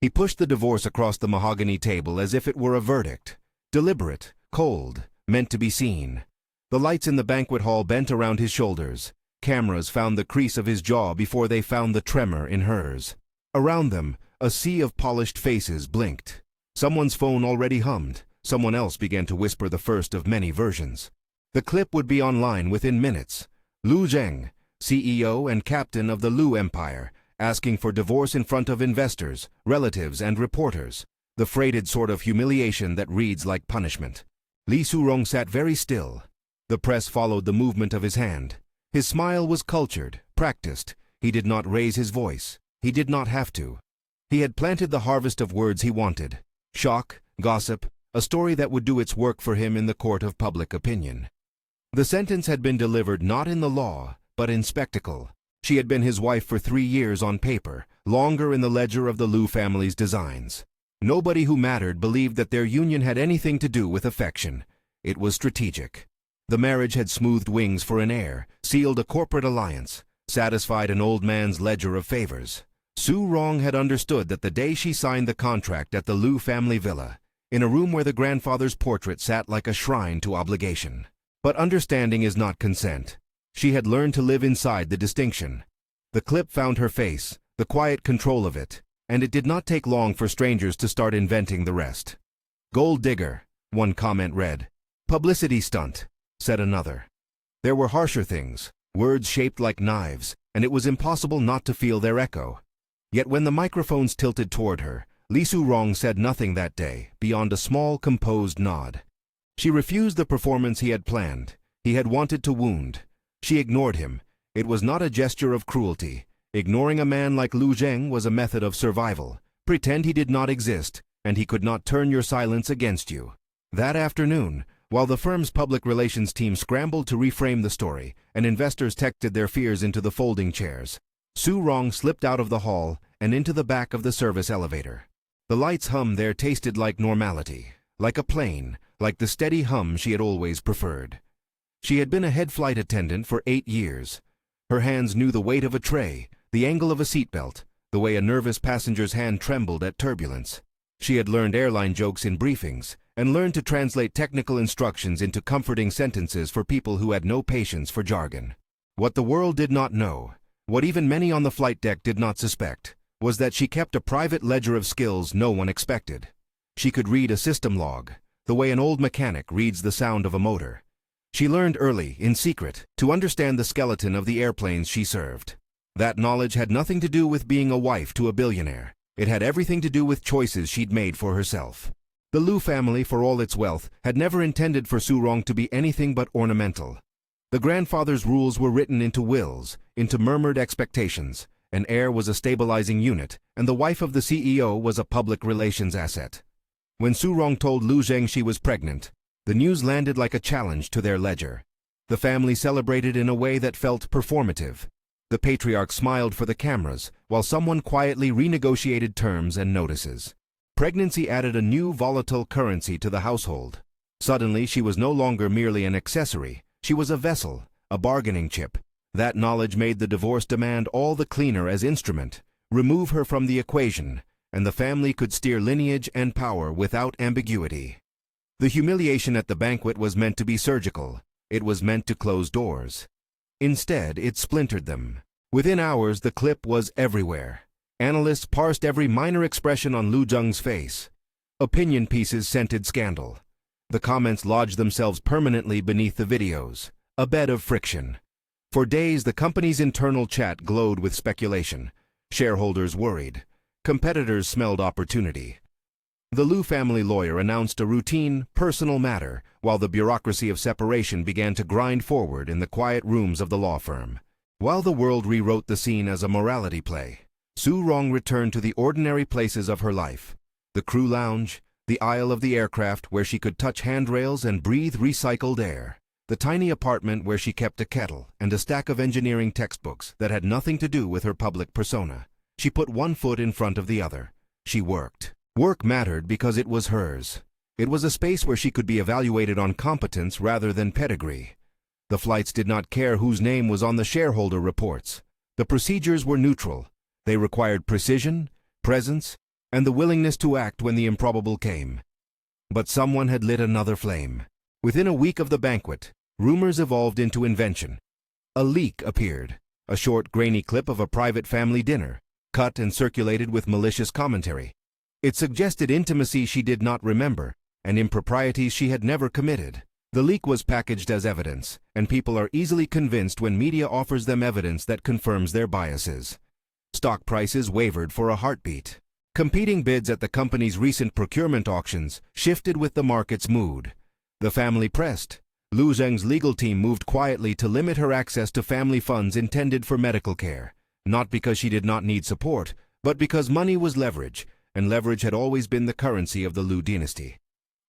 He pushed the divorce across the mahogany table as if it were a verdict. Deliberate, cold, meant to be seen. The lights in the banquet hall bent around his shoulders. Cameras found the crease of his jaw before they found the tremor in hers. Around them, a sea of polished faces blinked. Someone's phone already hummed. Someone else began to whisper the first of many versions. The clip would be online within minutes. Lu Zheng, CEO and captain of the Lu Empire, asking for divorce in front of investors, relatives, and reporters. The freighted sort of humiliation that reads like punishment. Li Su Rong sat very still. The press followed the movement of his hand. His smile was cultured, practiced. He did not raise his voice. He did not have to. He had planted the harvest of words he wanted. Shock, gossip, a story that would do its work for him in the court of public opinion. The sentence had been delivered not in the law, but in spectacle. She had been his wife for 3 years on paper, longer in the ledger of the Lu family's designs. Nobody who mattered believed that their union had anything to do with affection. It was strategic. The marriage had smoothed wings for an heir, sealed a corporate alliance, satisfied an old man's ledger of favors. Su Rong had understood that the day she signed the contract at the Lu family villa, in a room where the grandfather's portrait sat like a shrine to obligation. But understanding is not consent. She had learned to live inside the distinction. The clip found her face, the quiet control of it, and it did not take long for strangers to start inventing the rest. "Gold digger," one comment read. "Publicity stunt," said another. There were harsher things, words shaped like knives, and it was impossible not to feel their echo. Yet when the microphones tilted toward her, Li Su Rong said nothing that day, beyond a small, composed nod. She refused the performance he had planned. He had wanted to wound. She ignored him. It was not a gesture of cruelty. Ignoring a man like Lu Zheng was a method of survival. Pretend he did not exist, and he could not turn your silence against you. That afternoon, while the firm's public relations team scrambled to reframe the story, and investors texted their fears into the folding chairs, Su Rong slipped out of the hall and into the back of the service elevator. The lights hum there tasted like normality, like a plane, like the steady hum she had always preferred. She had been a head flight attendant for 8 years. Her hands knew the weight of a tray, the angle of a seatbelt, the way a nervous passenger's hand trembled at turbulence. She had learned airline jokes in briefings, and learned to translate technical instructions into comforting sentences for people who had no patience for jargon. What the world did not know, what even many on the flight deck did not suspect, was that she kept a private ledger of skills no one expected. She could read a system log, the way an old mechanic reads the sound of a motor. She learned early, in secret, to understand the skeleton of the airplanes she served. That knowledge had nothing to do with being a wife to a billionaire. It had everything to do with choices she'd made for herself. The Lu family, for all its wealth, had never intended for Su Rong to be anything but ornamental. The grandfather's rules were written into wills, into murmured expectations. An heir was a stabilizing unit, and the wife of the CEO was a public relations asset. When Su Rong told Lu Zheng she was pregnant, the news landed like a challenge to their ledger. The family celebrated in a way that felt performative. The patriarch smiled for the cameras, while someone quietly renegotiated terms and notices. Pregnancy added a new volatile currency to the household. Suddenly, she was no longer merely an accessory. She was a vessel, a bargaining chip. That knowledge made the divorce demand all the cleaner as instrument. Remove her from the equation, and the family could steer lineage and power without ambiguity. The humiliation at the banquet was meant to be surgical. It was meant to close doors. Instead, it splintered them. Within hours, the clip was everywhere. Analysts parsed every minor expression on Lu Zheng's face. Opinion pieces scented scandal. The comments lodged themselves permanently beneath the videos, a bed of friction. For days, the company's internal chat glowed with speculation. Shareholders worried. Competitors smelled opportunity. The Lu family lawyer announced a routine, personal matter, while the bureaucracy of separation began to grind forward in the quiet rooms of the law firm. While the world rewrote the scene as a morality play, Su Rong returned to the ordinary places of her life. The crew lounge, the aisle of the aircraft where she could touch handrails and breathe recycled air, the tiny apartment where she kept a kettle and a stack of engineering textbooks that had nothing to do with her public persona. She put one foot in front of the other. She worked. Work mattered because it was hers. It was a space where she could be evaluated on competence rather than pedigree. The flights did not care whose name was on the shareholder reports. The procedures were neutral. They required precision, presence, and the willingness to act when the improbable came. But someone had lit another flame. Within a week of the banquet, rumors evolved into invention. A leak appeared, a short, grainy clip of a private family dinner, cut and circulated with malicious commentary. It suggested intimacy she did not remember, and improprieties she had never committed. The leak was packaged as evidence, and people are easily convinced when media offers them evidence that confirms their biases. Stock prices wavered for a heartbeat. Competing bids at the company's recent procurement auctions shifted with the market's mood. The family pressed. Lu Zheng's legal team moved quietly to limit her access to family funds intended for medical care, not because she did not need support, but because money was leverage, and leverage had always been the currency of the Lu dynasty.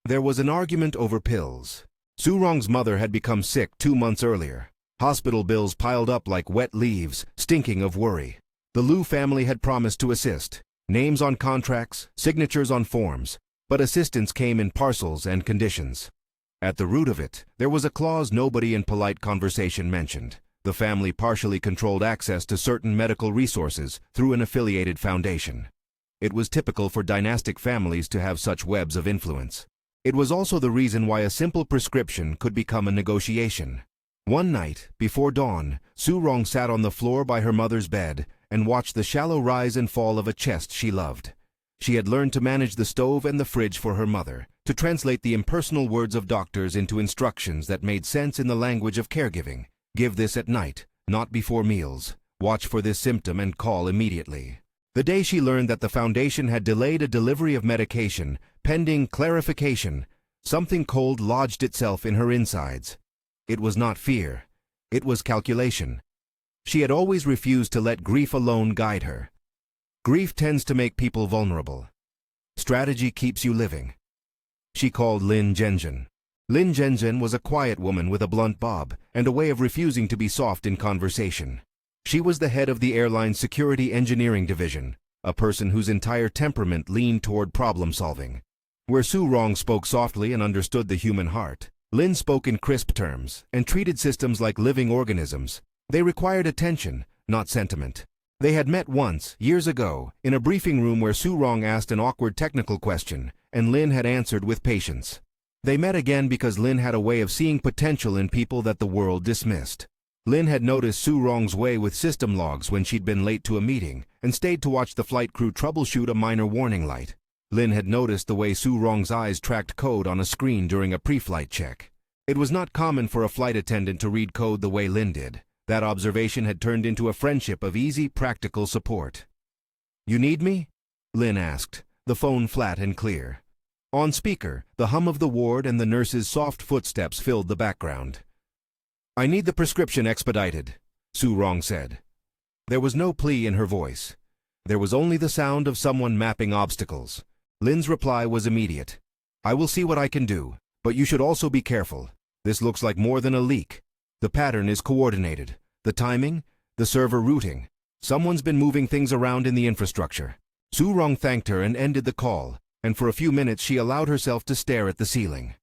There was an argument over pills. Su Rong's mother had become sick 2 months earlier. Hospital bills piled up like wet leaves, stinking of worry. The Lu family had promised to assist. Names on contracts, signatures on forms, but assistance came in parcels and conditions. At the root of it, there was a clause nobody in polite conversation mentioned. The family partially controlled access to certain medical resources through an affiliated foundation. It was typical for dynastic families to have such webs of influence. It was also the reason why a simple prescription could become a negotiation. One night, before dawn, Su Rong sat on the floor by her mother's bed and watched the shallow rise and fall of a chest she loved. She had learned to manage the stove and the fridge for her mother, to translate the impersonal words of doctors into instructions that made sense in the language of caregiving. Give this at night, not before meals. Watch for this symptom and call immediately. The day she learned that the foundation had delayed a delivery of medication, pending clarification, something cold lodged itself in her insides. It was not fear. It was calculation. She had always refused to let grief alone guide her. Grief tends to make people vulnerable. Strategy keeps you living. She called Li Zheng. Li Zheng was a quiet woman with a blunt bob and a way of refusing to be soft in conversation. She was the head of the airline's security engineering division, a person whose entire temperament leaned toward problem-solving. Where Su Rong spoke softly and understood the human heart, Lin spoke in crisp terms and treated systems like living organisms. They required attention, not sentiment. They had met once, years ago, in a briefing room where Su Rong asked an awkward technical question, and Lin had answered with patience. They met again because Lin had a way of seeing potential in people that the world dismissed. Lin had noticed Su Rong's way with system logs when she'd been late to a meeting, and stayed to watch the flight crew troubleshoot a minor warning light. Lin had noticed the way Su Rong's eyes tracked code on a screen during a pre-flight check. It was not common for a flight attendant to read code the way Lin did. That observation had turned into a friendship of easy, practical support. "You need me?" Lin asked, the phone flat and clear. On speaker, the hum of the ward and the nurse's soft footsteps filled the background. "I need the prescription expedited," Su Rong said. There was no plea in her voice. There was only the sound of someone mapping obstacles. Lin's reply was immediate. "I will see what I can do, but you should also be careful. This looks like more than a leak. The pattern is coordinated. The timing, the server routing. Someone's been moving things around in the infrastructure." Su Rong thanked her and ended the call, and for a few minutes she allowed herself to stare at the ceiling.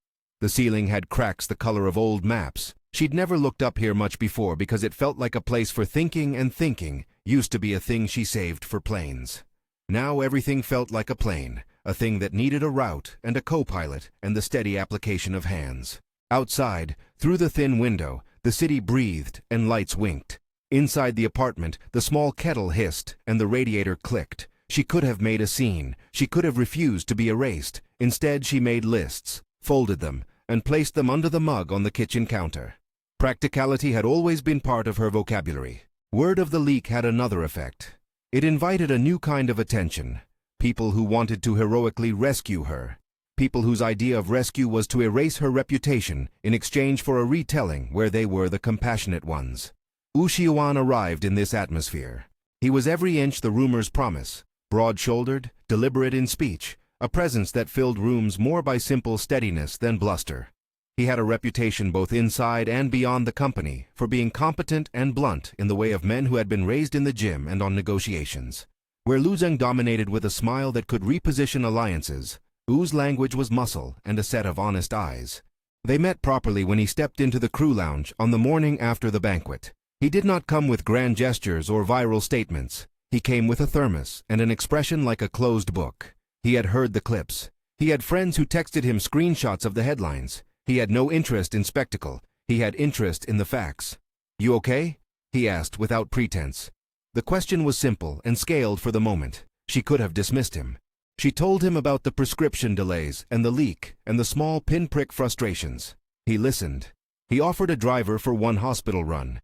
The ceiling had cracks the color of old maps. She'd never looked up here much before because it felt like a place for thinking, and thinking used to be a thing she saved for planes. Now everything felt like a plane, a thing that needed a route and a co-pilot and the steady application of hands. Outside, through the thin window, the city breathed and lights winked. Inside the apartment, the small kettle hissed and the radiator clicked. She could have made a scene. She could have refused to be erased. Instead, she made lists, folded them, and placed them under the mug on the kitchen counter. Practicality had always been part of her vocabulary. Word of the leak had another effect. It invited a new kind of attention. People who wanted to heroically rescue her. People whose idea of rescue was to erase her reputation in exchange for a retelling where they were the compassionate ones. Wu Xiuan arrived in this atmosphere. He was every inch the rumors promise. Broad-shouldered, deliberate in speech, a presence that filled rooms more by simple steadiness than bluster. He had a reputation both inside and beyond the company for being competent and blunt in the way of men who had been raised in the gym and on negotiations. Where Lu Zheng dominated with a smile that could reposition alliances, Wu's language was muscle and a set of honest eyes. They met properly when he stepped into the crew lounge on the morning after the banquet. He did not come with grand gestures or viral statements. He came with a thermos and an expression like a closed book. He had heard the clips. He had friends who texted him screenshots of the headlines. He had no interest in spectacle. He had interest in the facts. "You okay?" he asked without pretense. The question was simple and scaled for the moment. She could have dismissed him. She told him about the prescription delays and the leak and the small pinprick frustrations. He listened. He offered a driver for one hospital run.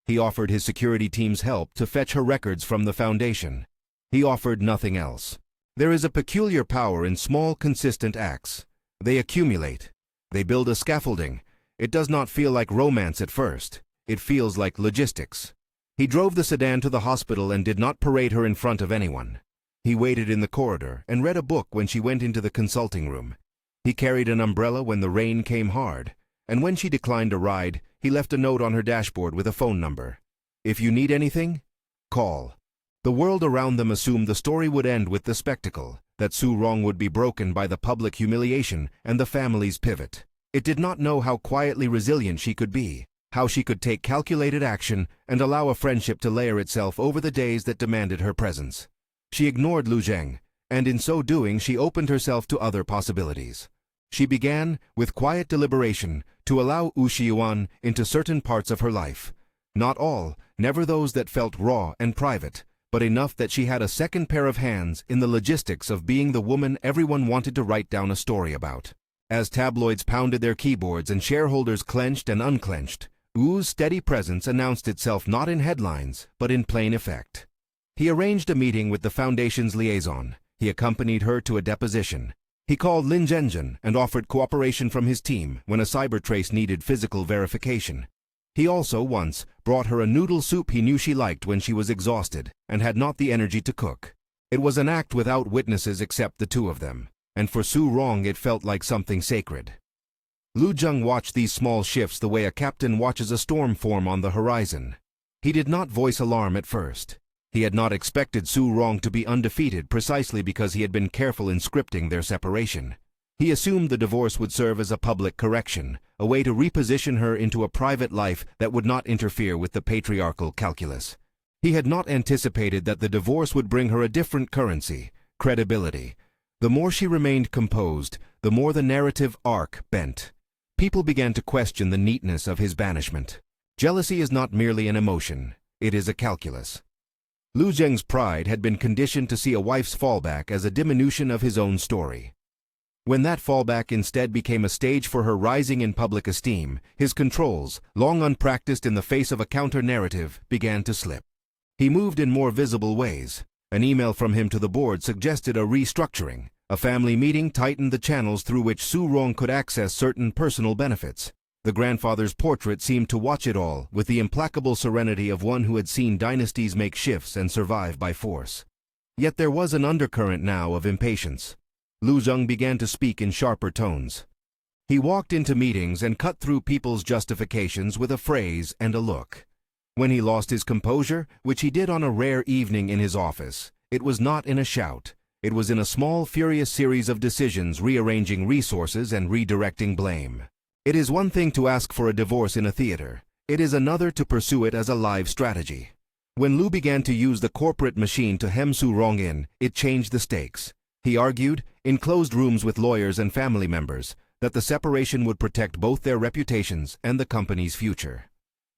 He offered his security team's help to fetch her records from the foundation. He offered nothing else. There is a peculiar power in small, consistent acts. They accumulate. They build a scaffolding. It does not feel like romance at first. It feels like logistics. He drove the sedan to the hospital and did not parade her in front of anyone. He waited in the corridor and read a book when she went into the consulting room. He carried an umbrella when the rain came hard, and when she declined a ride, he left a note on her dashboard with a phone number. "If you need anything, call." The world around them assumed the story would end with the spectacle, that Su Rong would be broken by the public humiliation and the family's pivot. It did not know how quietly resilient she could be, how she could take calculated action and allow a friendship to layer itself over the days that demanded her presence. She ignored Lu Zheng, and in so doing she opened herself to other possibilities. She began, with quiet deliberation, to allow Wu Shiyuan into certain parts of her life. Not all, never those that felt raw and private, but enough that she had a second pair of hands in the logistics of being the woman everyone wanted to write down a story about. As tabloids pounded their keyboards and shareholders clenched and unclenched, Wu's steady presence announced itself not in headlines, but in plain effect. He arranged a meeting with the foundation's liaison. He accompanied her to a deposition. He called Li Zheng and offered cooperation from his team when a cyber trace needed physical verification. He also, once, brought her a noodle soup he knew she liked when she was exhausted and had not the energy to cook. It was an act without witnesses except the two of them, and for Su Rong it felt like something sacred. Lu Zheng watched these small shifts the way a captain watches a storm form on the horizon. He did not voice alarm at first. He had not expected Su Rong to be undefeated precisely because he had been careful in scripting their separation. He assumed the divorce would serve as a public correction, a way to reposition her into a private life that would not interfere with the patriarchal calculus. He had not anticipated that the divorce would bring her a different currency, credibility. The more she remained composed, the more the narrative arc bent. People began to question the neatness of his banishment. Jealousy is not merely an emotion, it is a calculus. Lu Zheng's pride had been conditioned to see a wife's fallback as a diminution of his own story. When that fallback instead became a stage for her rising in public esteem, his controls, long unpracticed in the face of a counter-narrative, began to slip. He moved in more visible ways. An email from him to the board suggested a restructuring. A family meeting tightened the channels through which Su Rong could access certain personal benefits. The grandfather's portrait seemed to watch it all with the implacable serenity of one who had seen dynasties make shifts and survive by force. Yet there was an undercurrent now of impatience. Lu Zheng began to speak in sharper tones. He walked into meetings and cut through people's justifications with a phrase and a look. When he lost his composure, which he did on a rare evening in his office, it was not in a shout. It was in a small, furious series of decisions rearranging resources and redirecting blame. It is one thing to ask for a divorce in a theater. It is another to pursue it as a live strategy. When Lu began to use the corporate machine to hem Su Rong in, it changed the stakes. He argued, in closed rooms with lawyers and family members, that the separation would protect both their reputations and the company's future.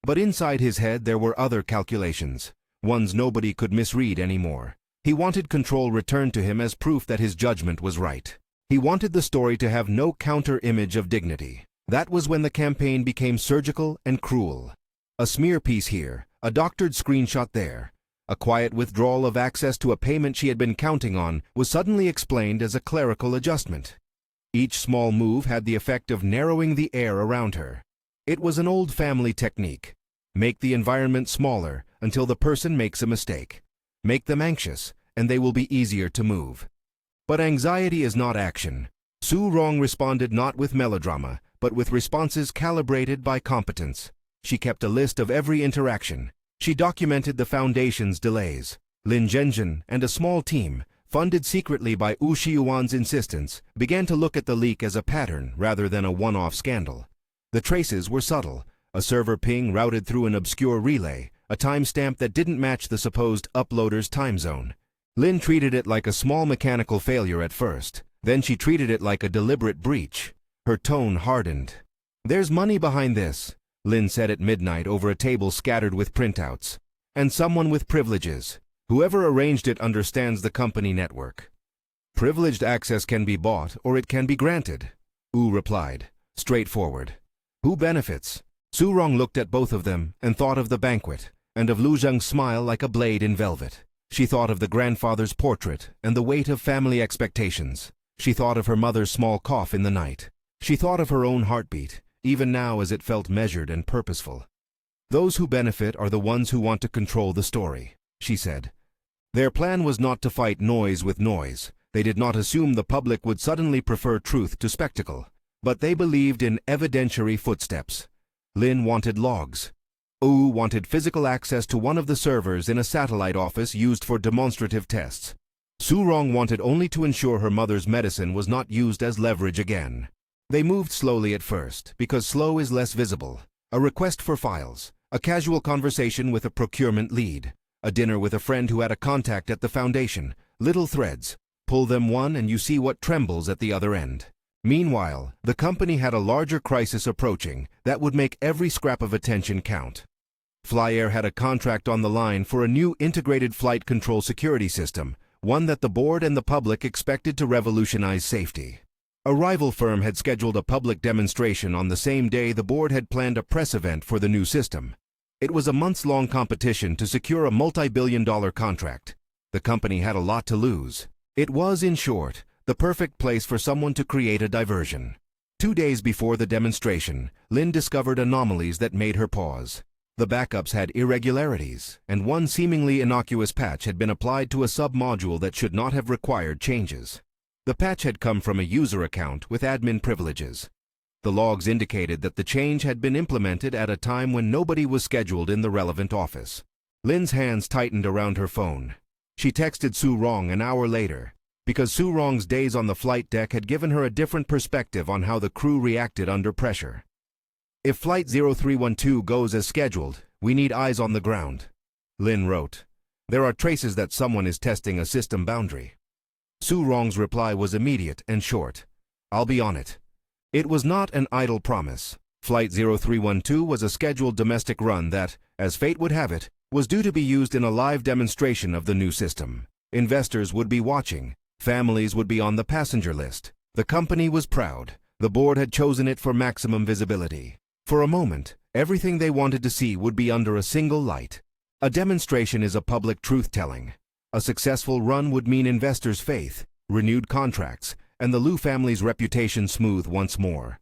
But inside his head there were other calculations, ones nobody could misread anymore. He wanted control returned to him as proof that his judgment was right. He wanted the story to have no counter-image of dignity. That was when the campaign became surgical and cruel. A smear piece here, a doctored screenshot there. A quiet withdrawal of access to a payment she had been counting on was suddenly explained as a clerical adjustment. Each small move had the effect of narrowing the air around her. It was an old family technique. Make the environment smaller until the person makes a mistake. Make them anxious, and they will be easier to move. But anxiety is not action. Su Rong responded not with melodrama, but with responses calibrated by competence. She kept a list of every interaction. She documented the foundation's delays. Li Zheng and a small team, funded secretly by Wu Shiyuan's insistence, began to look at the leak as a pattern rather than a one-off scandal. The traces were subtle. A server ping routed through an obscure relay, a timestamp that didn't match the supposed uploader's time zone. Lin treated it like a small mechanical failure at first, then she treated it like a deliberate breach. Her tone hardened. "There's money behind this," Lin said at midnight over a table scattered with printouts. "And someone with privileges. Whoever arranged it understands the company network. Privileged access can be bought or it can be granted," Wu replied, straightforward. "Who benefits?" Su Rong looked at both of them and thought of the banquet, and of Lu Zheng's smile like a blade in velvet. She thought of the grandfather's portrait and the weight of family expectations. She thought of her mother's small cough in the night. She thought of her own heartbeat, even now as it felt measured and purposeful. "Those who benefit are the ones who want to control the story," she said. Their plan was not to fight noise with noise. They did not assume the public would suddenly prefer truth to spectacle. But they believed in evidentiary footsteps. Lin wanted logs. Wu wanted physical access to one of the servers in a satellite office used for demonstrative tests. Su Rong wanted only to ensure her mother's medicine was not used as leverage again. They moved slowly at first, because slow is less visible. A request for files, a casual conversation with a procurement lead, a dinner with a friend who had a contact at the foundation, little threads. Pull them one and you see what trembles at the other end. Meanwhile, the company had a larger crisis approaching that would make every scrap of attention count. Flyair had a contract on the line for a new integrated flight control security system, one that the board and the public expected to revolutionize safety. A rival firm had scheduled a public demonstration on the same day the board had planned a press event for the new system. It was a months-long competition to secure a multi-billion-dollar contract. The company had a lot to lose. It was, in short, the perfect place for someone to create a diversion. 2 days before the demonstration, Lin discovered anomalies that made her pause. The backups had irregularities, and one seemingly innocuous patch had been applied to a sub-module that should not have required changes. The patch had come from a user account with admin privileges. The logs indicated that the change had been implemented at a time when nobody was scheduled in the relevant office. Lin's hands tightened around her phone. She texted Su Rong an hour later, because Su Rong's days on the flight deck had given her a different perspective on how the crew reacted under pressure. "If Flight 0312 goes as scheduled, we need eyes on the ground," Lin wrote. "There are traces that someone is testing a system boundary." Su Rong's reply was immediate and short. "I'll be on it." It was not an idle promise. Flight 0312 was a scheduled domestic run that, as fate would have it, was due to be used in a live demonstration of the new system. Investors would be watching. Families would be on the passenger list. The company was proud. The board had chosen it for maximum visibility. For a moment, everything they wanted to see would be under a single light. A demonstration is a public truth-telling. A successful run would mean investors' faith, renewed contracts, and the Lu family's reputation smooth once more.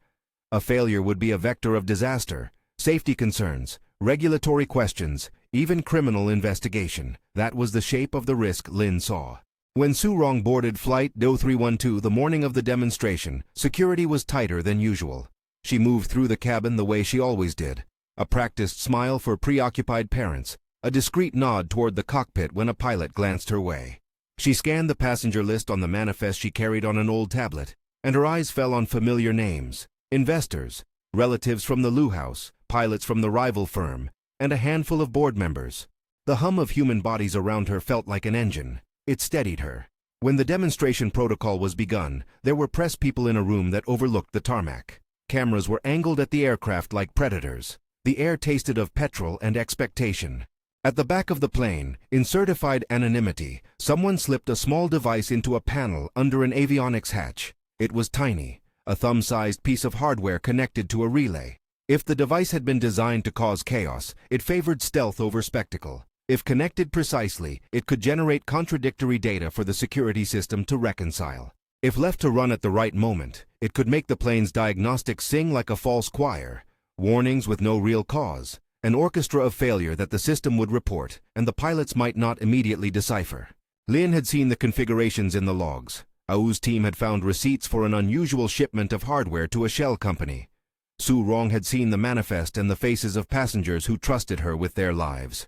A failure would be a vector of disaster, safety concerns, regulatory questions, even criminal investigation. That was the shape of the risk Lin saw. When Su Rong boarded Flight 0312 the morning of the demonstration, security was tighter than usual. She moved through the cabin the way she always did. A practiced smile for preoccupied parents, a discreet nod toward the cockpit when a pilot glanced her way. She scanned the passenger list on the manifest she carried on an old tablet, and her eyes fell on familiar names: investors, relatives from the Lu house, pilots from the rival firm, and a handful of board members. The hum of human bodies around her felt like an engine. It steadied her. When the demonstration protocol was begun, there were press people in a room that overlooked the tarmac. Cameras were angled at the aircraft like predators. The air tasted of petrol and expectation. At the back of the plane, in certified anonymity, someone slipped a small device into a panel under an avionics hatch. It was tiny, a thumb-sized piece of hardware connected to a relay. If the device had been designed to cause chaos, it favored stealth over spectacle. If connected precisely, it could generate contradictory data for the security system to reconcile. If left to run at the right moment, it could make the plane's diagnostics sing like a false choir. Warnings with no real cause. An orchestra of failure that the system would report, and the pilots might not immediately decipher. Lin had seen the configurations in the logs. Wu's team had found receipts for an unusual shipment of hardware to a shell company. Su Rong had seen the manifest and the faces of passengers who trusted her with their lives.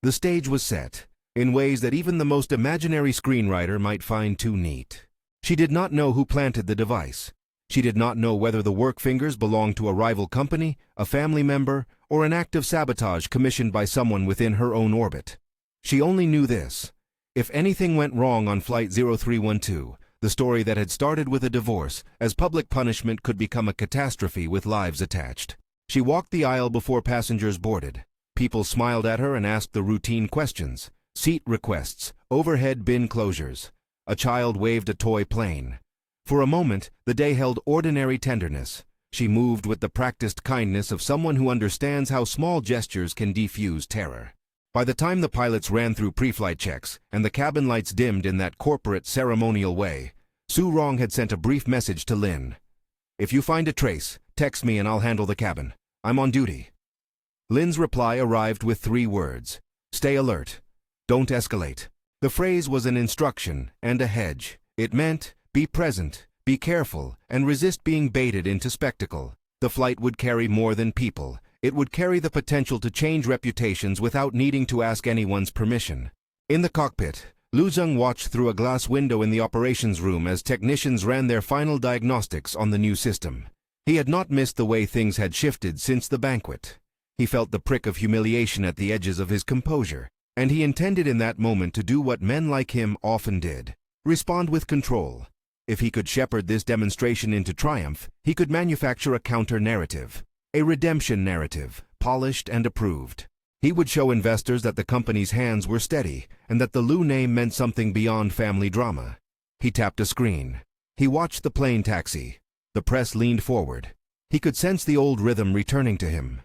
The stage was set, in ways that even the most imaginary screenwriter might find too neat. She did not know who planted the device. She did not know whether the work fingers belonged to a rival company, a family member, or an act of sabotage commissioned by someone within her own orbit. She only knew this: If anything went wrong on Flight 0312, the story that had started with a divorce, as public punishment could become a catastrophe with lives attached. She walked the aisle before passengers boarded. People smiled at her and asked the routine questions. Seat requests, overhead bin closures. A child waved a toy plane. For a moment, the day held ordinary tenderness. She moved with the practiced kindness of someone who understands how small gestures can defuse terror. By the time the pilots ran through pre-flight checks and the cabin lights dimmed in that corporate, ceremonial way, Su Rong had sent a brief message to Lin. "If you find a trace, text me and I'll handle the cabin. I'm on duty." Lin's reply arrived with 3 words. "Stay alert. Don't escalate." The phrase was an instruction and a hedge. It meant, be present, be careful, and resist being baited into spectacle. The flight would carry more than people. It would carry the potential to change reputations without needing to ask anyone's permission. In the cockpit, Lu Zheng watched through a glass window in the operations room as technicians ran their final diagnostics on the new system. He had not missed the way things had shifted since the banquet. He felt the prick of humiliation at the edges of his composure, and he intended in that moment to do what men like him often did: respond with control. If he could shepherd this demonstration into triumph, he could manufacture a counter-narrative, a redemption narrative, polished and approved. He would show investors that the company's hands were steady and that the Lu name meant something beyond family drama. He tapped a screen. He watched the plane taxi. The press leaned forward. He could sense the old rhythm returning to him.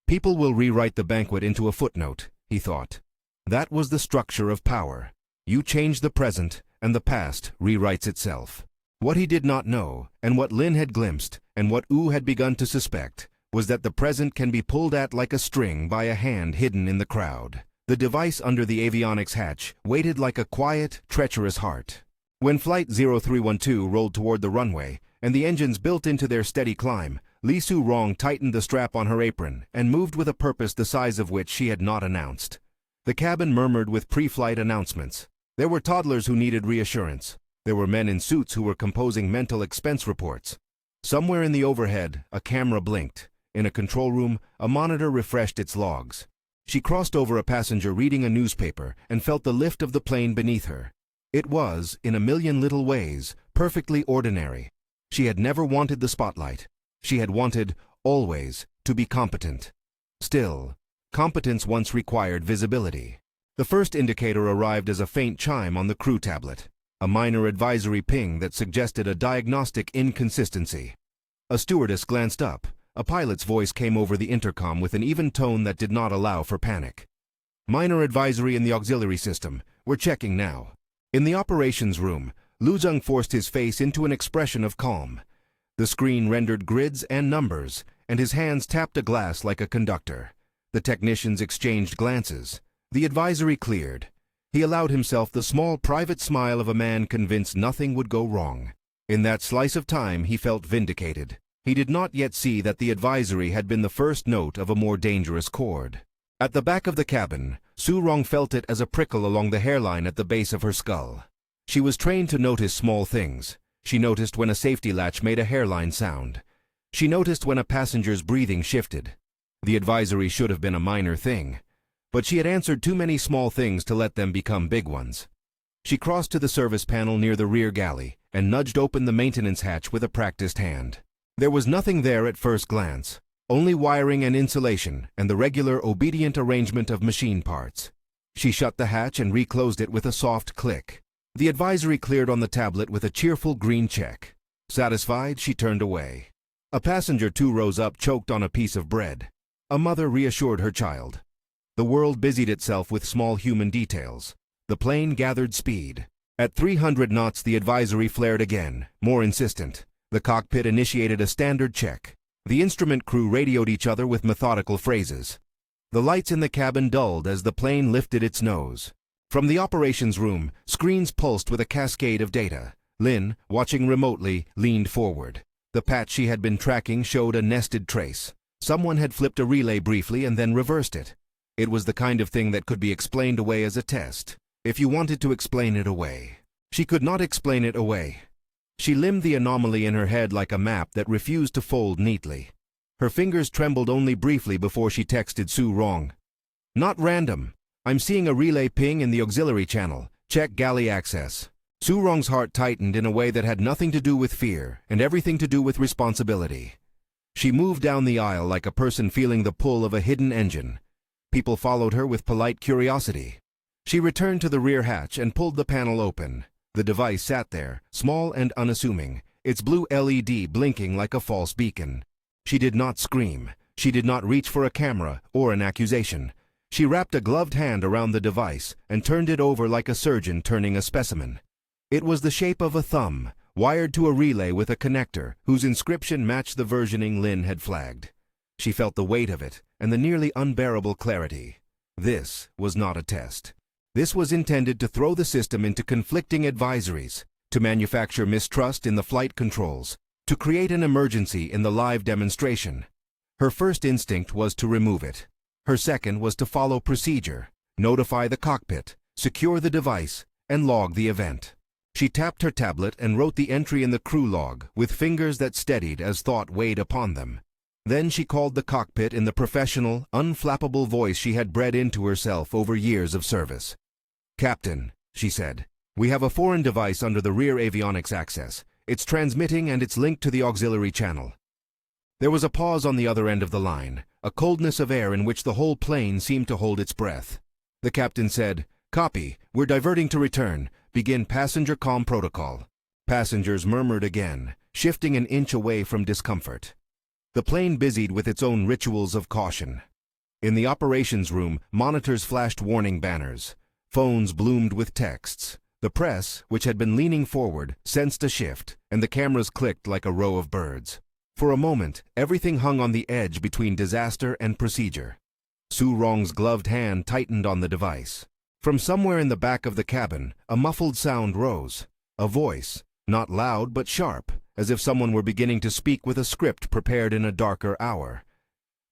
People will rewrite the banquet into a footnote, he thought. That was the structure of power. You change the present, and the past rewrites itself. What he did not know, and what Lin had glimpsed, and what Wu had begun to suspect, was that the present can be pulled at like a string by a hand hidden in the crowd. The device under the avionics hatch waited like a quiet, treacherous heart. When Flight 0312 rolled toward the runway, and the engines built into their steady climb, Li Su Rong tightened the strap on her apron and moved with a purpose the size of which she had not announced. The cabin murmured with pre-flight announcements. There were toddlers who needed reassurance. There were men in suits who were composing mental expense reports. Somewhere in the overhead, a camera blinked. In a control room, a monitor refreshed its logs. She crossed over a passenger reading a newspaper and felt the lift of the plane beneath her. It was, in a million little ways, perfectly ordinary. She had never wanted the spotlight. She had wanted, always, to be competent. Still, competence once required visibility. The first indicator arrived as a faint chime on the crew tablet, a minor advisory ping that suggested a diagnostic inconsistency. A stewardess glanced up. A pilot's voice came over the intercom with an even tone that did not allow for panic. "Minor advisory in the auxiliary system. We're checking now." In the operations room, Lu Zheng forced his face into an expression of calm. The screen rendered grids and numbers, and his hands tapped a glass like a conductor. The technicians exchanged glances. The advisory cleared. He allowed himself the small private smile of a man convinced nothing would go wrong. In that slice of time he felt vindicated. He did not yet see that the advisory had been the first note of a more dangerous chord. At the back of the cabin, Su Rong felt it as a prickle along the hairline at the base of her skull. She was trained to notice small things. She noticed when a safety latch made a hairline sound. She noticed when a passenger's breathing shifted. The advisory should have been a minor thing, but she had answered too many small things to let them become big ones. She crossed to the service panel near the rear galley and nudged open the maintenance hatch with a practiced hand. There was nothing there at first glance, only wiring and insulation and the regular obedient arrangement of machine parts. She shut the hatch and reclosed it with a soft click. The advisory cleared on the tablet with a cheerful green check. Satisfied, she turned away. A passenger 2 rows up choked on a piece of bread. A mother reassured her child. The world busied itself with small human details. The plane gathered speed. At 300 knots the advisory flared again, more insistent. The cockpit initiated a standard check. The instrument crew radioed each other with methodical phrases. The lights in the cabin dulled as the plane lifted its nose. From the operations room, screens pulsed with a cascade of data. Lin, watching remotely, leaned forward. The patch she had been tracking showed a nested trace. Someone had flipped a relay briefly and then reversed it. It was the kind of thing that could be explained away as a test, if you wanted to explain it away. She could not explain it away. She limned the anomaly in her head like a map that refused to fold neatly. Her fingers trembled only briefly before she texted Su Rong. "Not random. I'm seeing a relay ping in the auxiliary channel. Check galley access. Su Rong's heart tightened in a way that had nothing to do with fear and everything to do with responsibility. She moved down the aisle like a person feeling the pull of a hidden engine. People followed her with polite curiosity. She returned to the rear hatch and pulled the panel open. The device sat there, small and unassuming, its blue LED blinking like a false beacon. She did not scream. She did not reach for a camera or an accusation. She wrapped a gloved hand around the device and turned it over like a surgeon turning a specimen. It was the shape of a thumb, wired to a relay with a connector whose inscription matched the versioning Lin had flagged. She felt the weight of it and the nearly unbearable clarity. This was not a test. This was intended to throw the system into conflicting advisories, to manufacture mistrust in the flight controls, to create an emergency in the live demonstration. Her first instinct was to remove it. Her second was to follow procedure, notify the cockpit, secure the device, and log the event. She tapped her tablet and wrote the entry in the crew log with fingers that steadied as thought weighed upon them. Then she called the cockpit in the professional, unflappable voice she had bred into herself over years of service. "Captain," she said, "we have a foreign device under the rear avionics access. It's transmitting and it's linked to the auxiliary channel." There was a pause on the other end of the line, a coldness of air in which the whole plane seemed to hold its breath. The captain said, "Copy, we're diverting to return. Begin passenger comm protocol." Passengers murmured again, shifting an inch away from discomfort. The plane busied with its own rituals of caution. In the operations room, monitors flashed warning banners. Phones bloomed with texts. The press, which had been leaning forward, sensed a shift, and the cameras clicked like a row of birds. For a moment, everything hung on the edge between disaster and procedure. Su Rong's gloved hand tightened on the device. From somewhere in the back of the cabin, a muffled sound rose. A voice, not loud but sharp, as if someone were beginning to speak with a script prepared in a darker hour.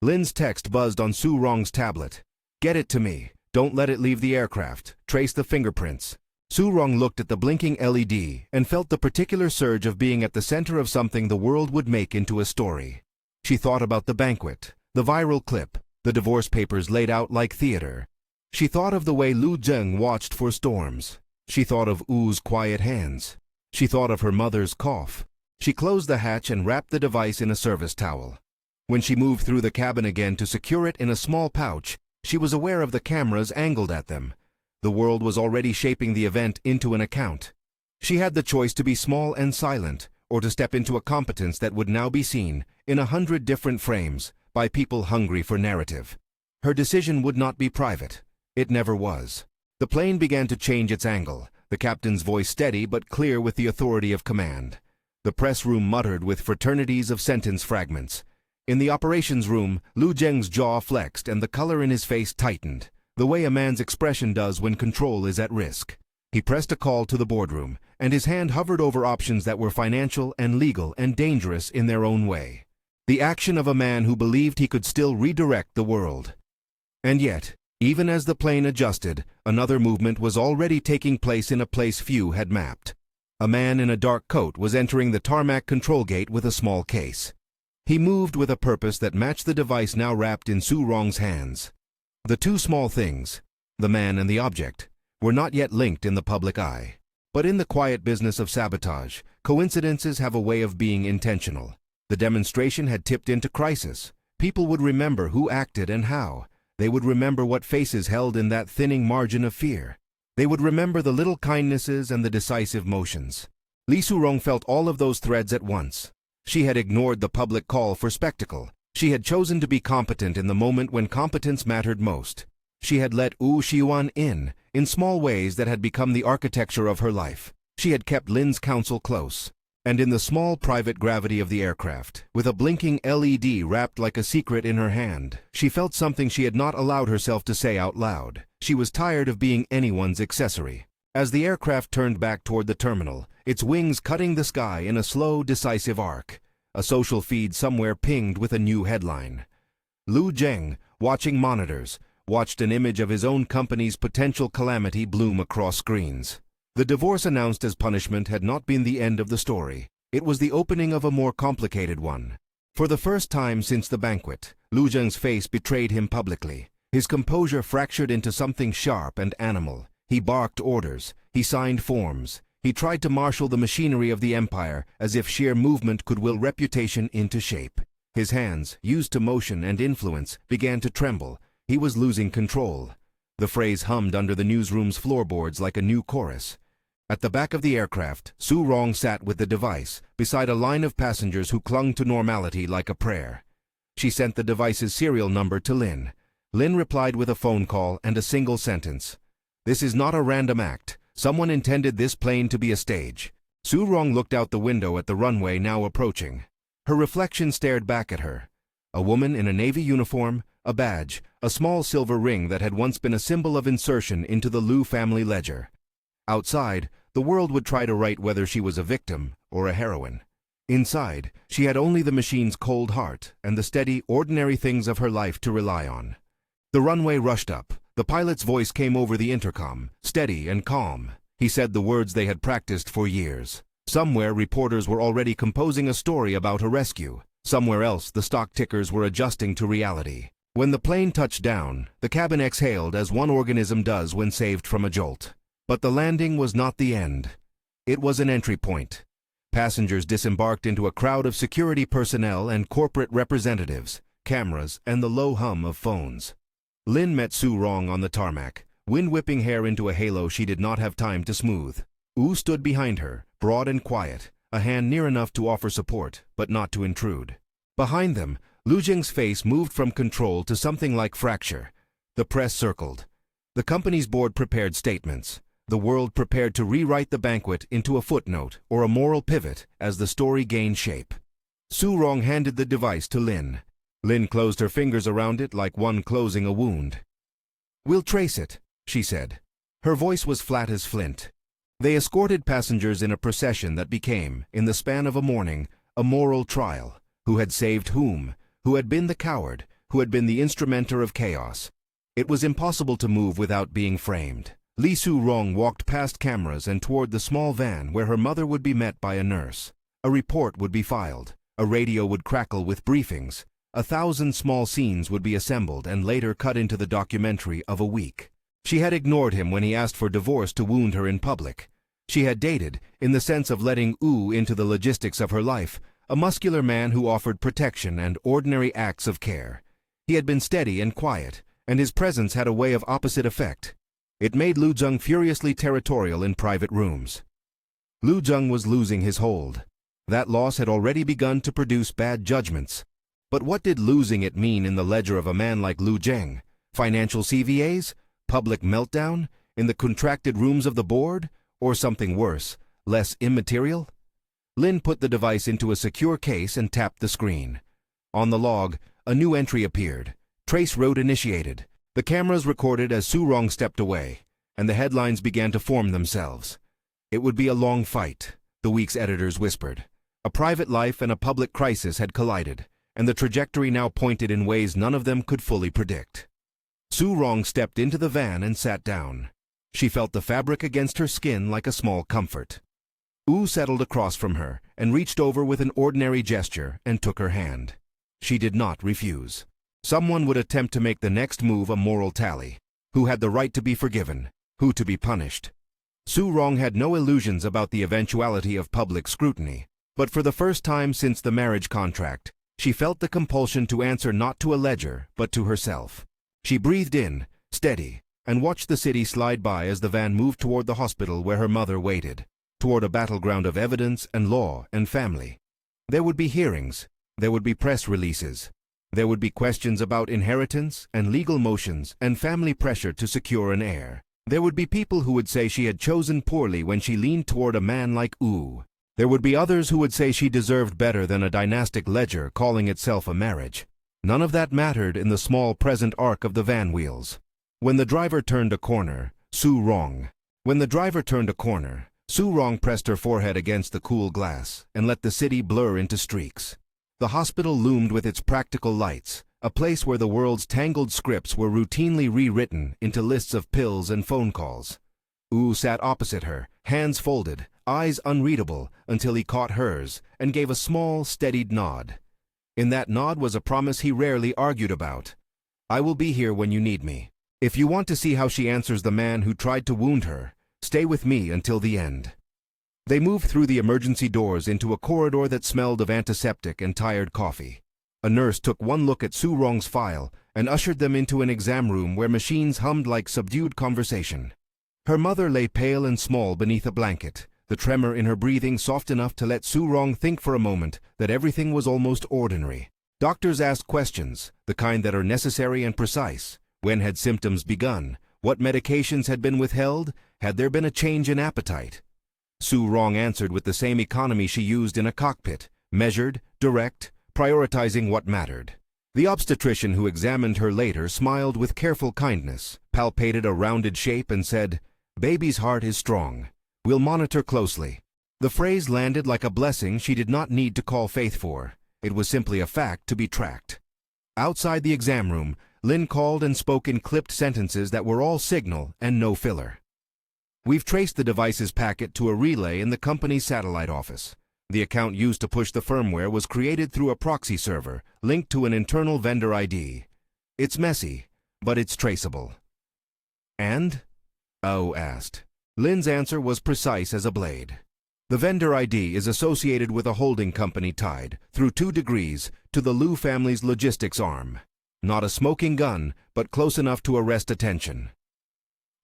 Lin's text buzzed on Su Rong's tablet. "Get it to me. Don't let it leave the aircraft. Trace the fingerprints." Su Rong looked at the blinking LED and felt the particular surge of being at the center of something the world would make into a story. She thought about the banquet, the viral clip, the divorce papers laid out like theater. She thought of the way Lu Zheng watched for storms. She thought of Wu's quiet hands. She thought of her mother's cough. She closed the hatch and wrapped the device in a service towel. When she moved through the cabin again to secure it in a small pouch, she was aware of the cameras angled at them. The world was already shaping the event into an account. She had the choice to be small and silent, or to step into a competence that would now be seen, in 100 different frames, by people hungry for narrative. Her decision would not be private. It never was. The plane began to change its angle, the captain's voice steady but clear with the authority of command. The press room muttered with fraternities of sentence fragments. In the operations room, Lu Zheng's jaw flexed and the color in his face tightened, the way a man's expression does when control is at risk. He pressed a call to the boardroom, and his hand hovered over options that were financial and legal and dangerous in their own way. The action of a man who believed he could still redirect the world. And yet, even as the plane adjusted, another movement was already taking place in a place few had mapped. A man in a dark coat was entering the tarmac control gate with a small case. He moved with a purpose that matched the device now wrapped in Su Rong's hands. The two small things, the man and the object, were not yet linked in the public eye. But in the quiet business of sabotage, coincidences have a way of being intentional. The demonstration had tipped into crisis. People would remember who acted and how. They would remember what faces held in that thinning margin of fear. They would remember the little kindnesses and the decisive motions. Li Su Rong felt all of those threads at once. She had ignored the public call for spectacle. She had chosen to be competent in the moment when competence mattered most. She had let Wu Xiuan in small ways that had become the architecture of her life. She had kept Lin's counsel close. And in the small private gravity of the aircraft, with a blinking LED wrapped like a secret in her hand, she felt something she had not allowed herself to say out loud. She was tired of being anyone's accessory. As the aircraft turned back toward the terminal, its wings cutting the sky in a slow, decisive arc, a social feed somewhere pinged with a new headline. Lu Zheng, watching monitors, watched an image of his own company's potential calamity bloom across screens. The divorce announced as punishment had not been the end of the story. It was the opening of a more complicated one. For the first time since the banquet, Lu Zheng's face betrayed him publicly. His composure fractured into something sharp and animal. He barked orders. He signed forms. He tried to marshal the machinery of the empire as if sheer movement could will reputation into shape. His hands, used to motion and influence, began to tremble. He was losing control. The phrase hummed under the newsroom's floorboards like a new chorus. At the back of the aircraft, Su Rong sat with the device, beside a line of passengers who clung to normality like a prayer. She sent the device's serial number to Lin. Lin replied with a phone call and a single sentence. "This is not a random act. Someone intended this plane to be a stage." Su Rong looked out the window at the runway now approaching. Her reflection stared back at her. A woman in a navy uniform, a badge, a small silver ring that had once been a symbol of insertion into the Lu family ledger. Outside, the world would try to write whether she was a victim or a heroine. Inside, she had only the machine's cold heart and the steady, ordinary things of her life to rely on. The runway rushed up. The pilot's voice came over the intercom, steady and calm. He said the words they had practiced for years. Somewhere, reporters were already composing a story about a rescue. Somewhere else, the stock tickers were adjusting to reality. When the plane touched down, the cabin exhaled as one organism does when saved from a jolt. But the landing was not the end. It was an entry point. Passengers disembarked into a crowd of security personnel and corporate representatives, cameras, and the low hum of phones. Lin met Su Rong on the tarmac, wind-whipping hair into a halo she did not have time to smooth. Wu stood behind her, broad and quiet, a hand near enough to offer support, but not to intrude. Behind them, Lu Zheng's face moved from control to something like fracture. The press circled. The company's board prepared statements. The world prepared to rewrite the banquet into a footnote or a moral pivot as the story gained shape. Su Rong handed the device to Lin. Lin closed her fingers around it like one closing a wound. "We'll trace it," she said. Her voice was flat as flint. They escorted passengers in a procession that became, in the span of a morning, a moral trial. Who had saved whom? Who had been the coward? Who had been the instrumenter of chaos? It was impossible to move without being framed. Li Su Rong walked past cameras and toward the small van where her mother would be met by a nurse. A report would be filed. A radio would crackle with briefings. 1,000 small scenes would be assembled and later cut into the documentary of a week. She had ignored him when he asked for divorce to wound her in public. She had dated, in the sense of letting Wu into the logistics of her life, a muscular man who offered protection and ordinary acts of care. He had been steady and quiet, and his presence had a way of opposite effect. It made Lu Zheng furiously territorial in private rooms. Lu Zheng was losing his hold. That loss had already begun to produce bad judgments. But what did losing it mean in the ledger of a man like Lu Zheng? Financial CVAs? Public meltdown? In the contracted rooms of the board? Or something worse, less immaterial? Lin put the device into a secure case and tapped the screen. On the log, a new entry appeared. Trace route initiated. The cameras recorded as Su Rong stepped away, and the headlines began to form themselves. It would be a long fight, the week's editors whispered. A private life and a public crisis had collided, and the trajectory now pointed in ways none of them could fully predict. Su Rong stepped into the van and sat down. She felt the fabric against her skin like a small comfort. Wu settled across from her and reached over with an ordinary gesture and took her hand. She did not refuse. Someone would attempt to make the next move a moral tally. Who had the right to be forgiven? Who to be punished? Su Rong had no illusions about the eventuality of public scrutiny. But for the first time since the marriage contract, she felt the compulsion to answer not to a ledger, but to herself. She breathed in, steady, and watched the city slide by as the van moved toward the hospital where her mother waited, toward a battleground of evidence and law and family. There would be hearings. There would be press releases. There would be questions about inheritance and legal motions and family pressure to secure an heir. There would be people who would say she had chosen poorly when she leaned toward a man like Wu. There would be others who would say she deserved better than a dynastic ledger calling itself a marriage. None of that mattered in the small present arc of the van wheels. When the driver turned a corner, Su Rong pressed her forehead against the cool glass and let the city blur into streaks. The hospital loomed with its practical lights, a place where the world's tangled scripts were routinely rewritten into lists of pills and phone calls. Wu sat opposite her, hands folded, eyes unreadable, until he caught hers and gave a small, steadied nod. In that nod was a promise he rarely argued about. "I will be here when you need me. If you want to see how she answers the man who tried to wound her, Stay with me until the end." They moved through the emergency doors into a corridor that smelled of antiseptic and tired coffee. A nurse took one look at Su Rong's file and ushered them into an exam room where machines hummed like subdued conversation. Her mother lay pale and small beneath a blanket, the tremor in her breathing soft enough to let Su Rong think for a moment that everything was almost ordinary. Doctors asked questions, the kind that are necessary and precise. When had symptoms begun? What medications had been withheld? Had there been a change in appetite? Su Rong answered with the same economy she used in a cockpit, measured, direct, prioritizing what mattered. The obstetrician who examined her later smiled with careful kindness, palpated a rounded shape and said, "Baby's heart is strong. We'll monitor closely." The phrase landed like a blessing she did not need to call faith for. It was simply a fact to be tracked. Outside the exam room, Lin called and spoke in clipped sentences that were all signal and no filler. "We've traced the device's packet to a relay in the company's satellite office. The account used to push the firmware was created through a proxy server, linked to an internal vendor ID. It's messy, but it's traceable." "And?" Oh asked. Lin's answer was precise as a blade. "The vendor ID is associated with a holding company tied, through 2 degrees, to the Lu family's logistics arm. Not a smoking gun, but close enough to arrest attention."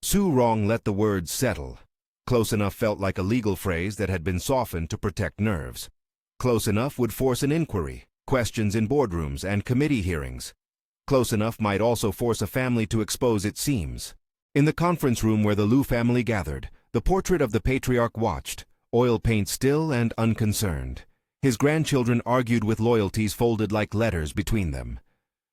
Su Rong let the words settle. Close enough felt like a legal phrase that had been softened to protect nerves. Close enough would force an inquiry, questions in boardrooms and committee hearings. Close enough might also force a family to expose its seams. In the conference room where the Lu family gathered, the portrait of the patriarch watched, oil paint still and unconcerned. His grandchildren argued with loyalties folded like letters between them.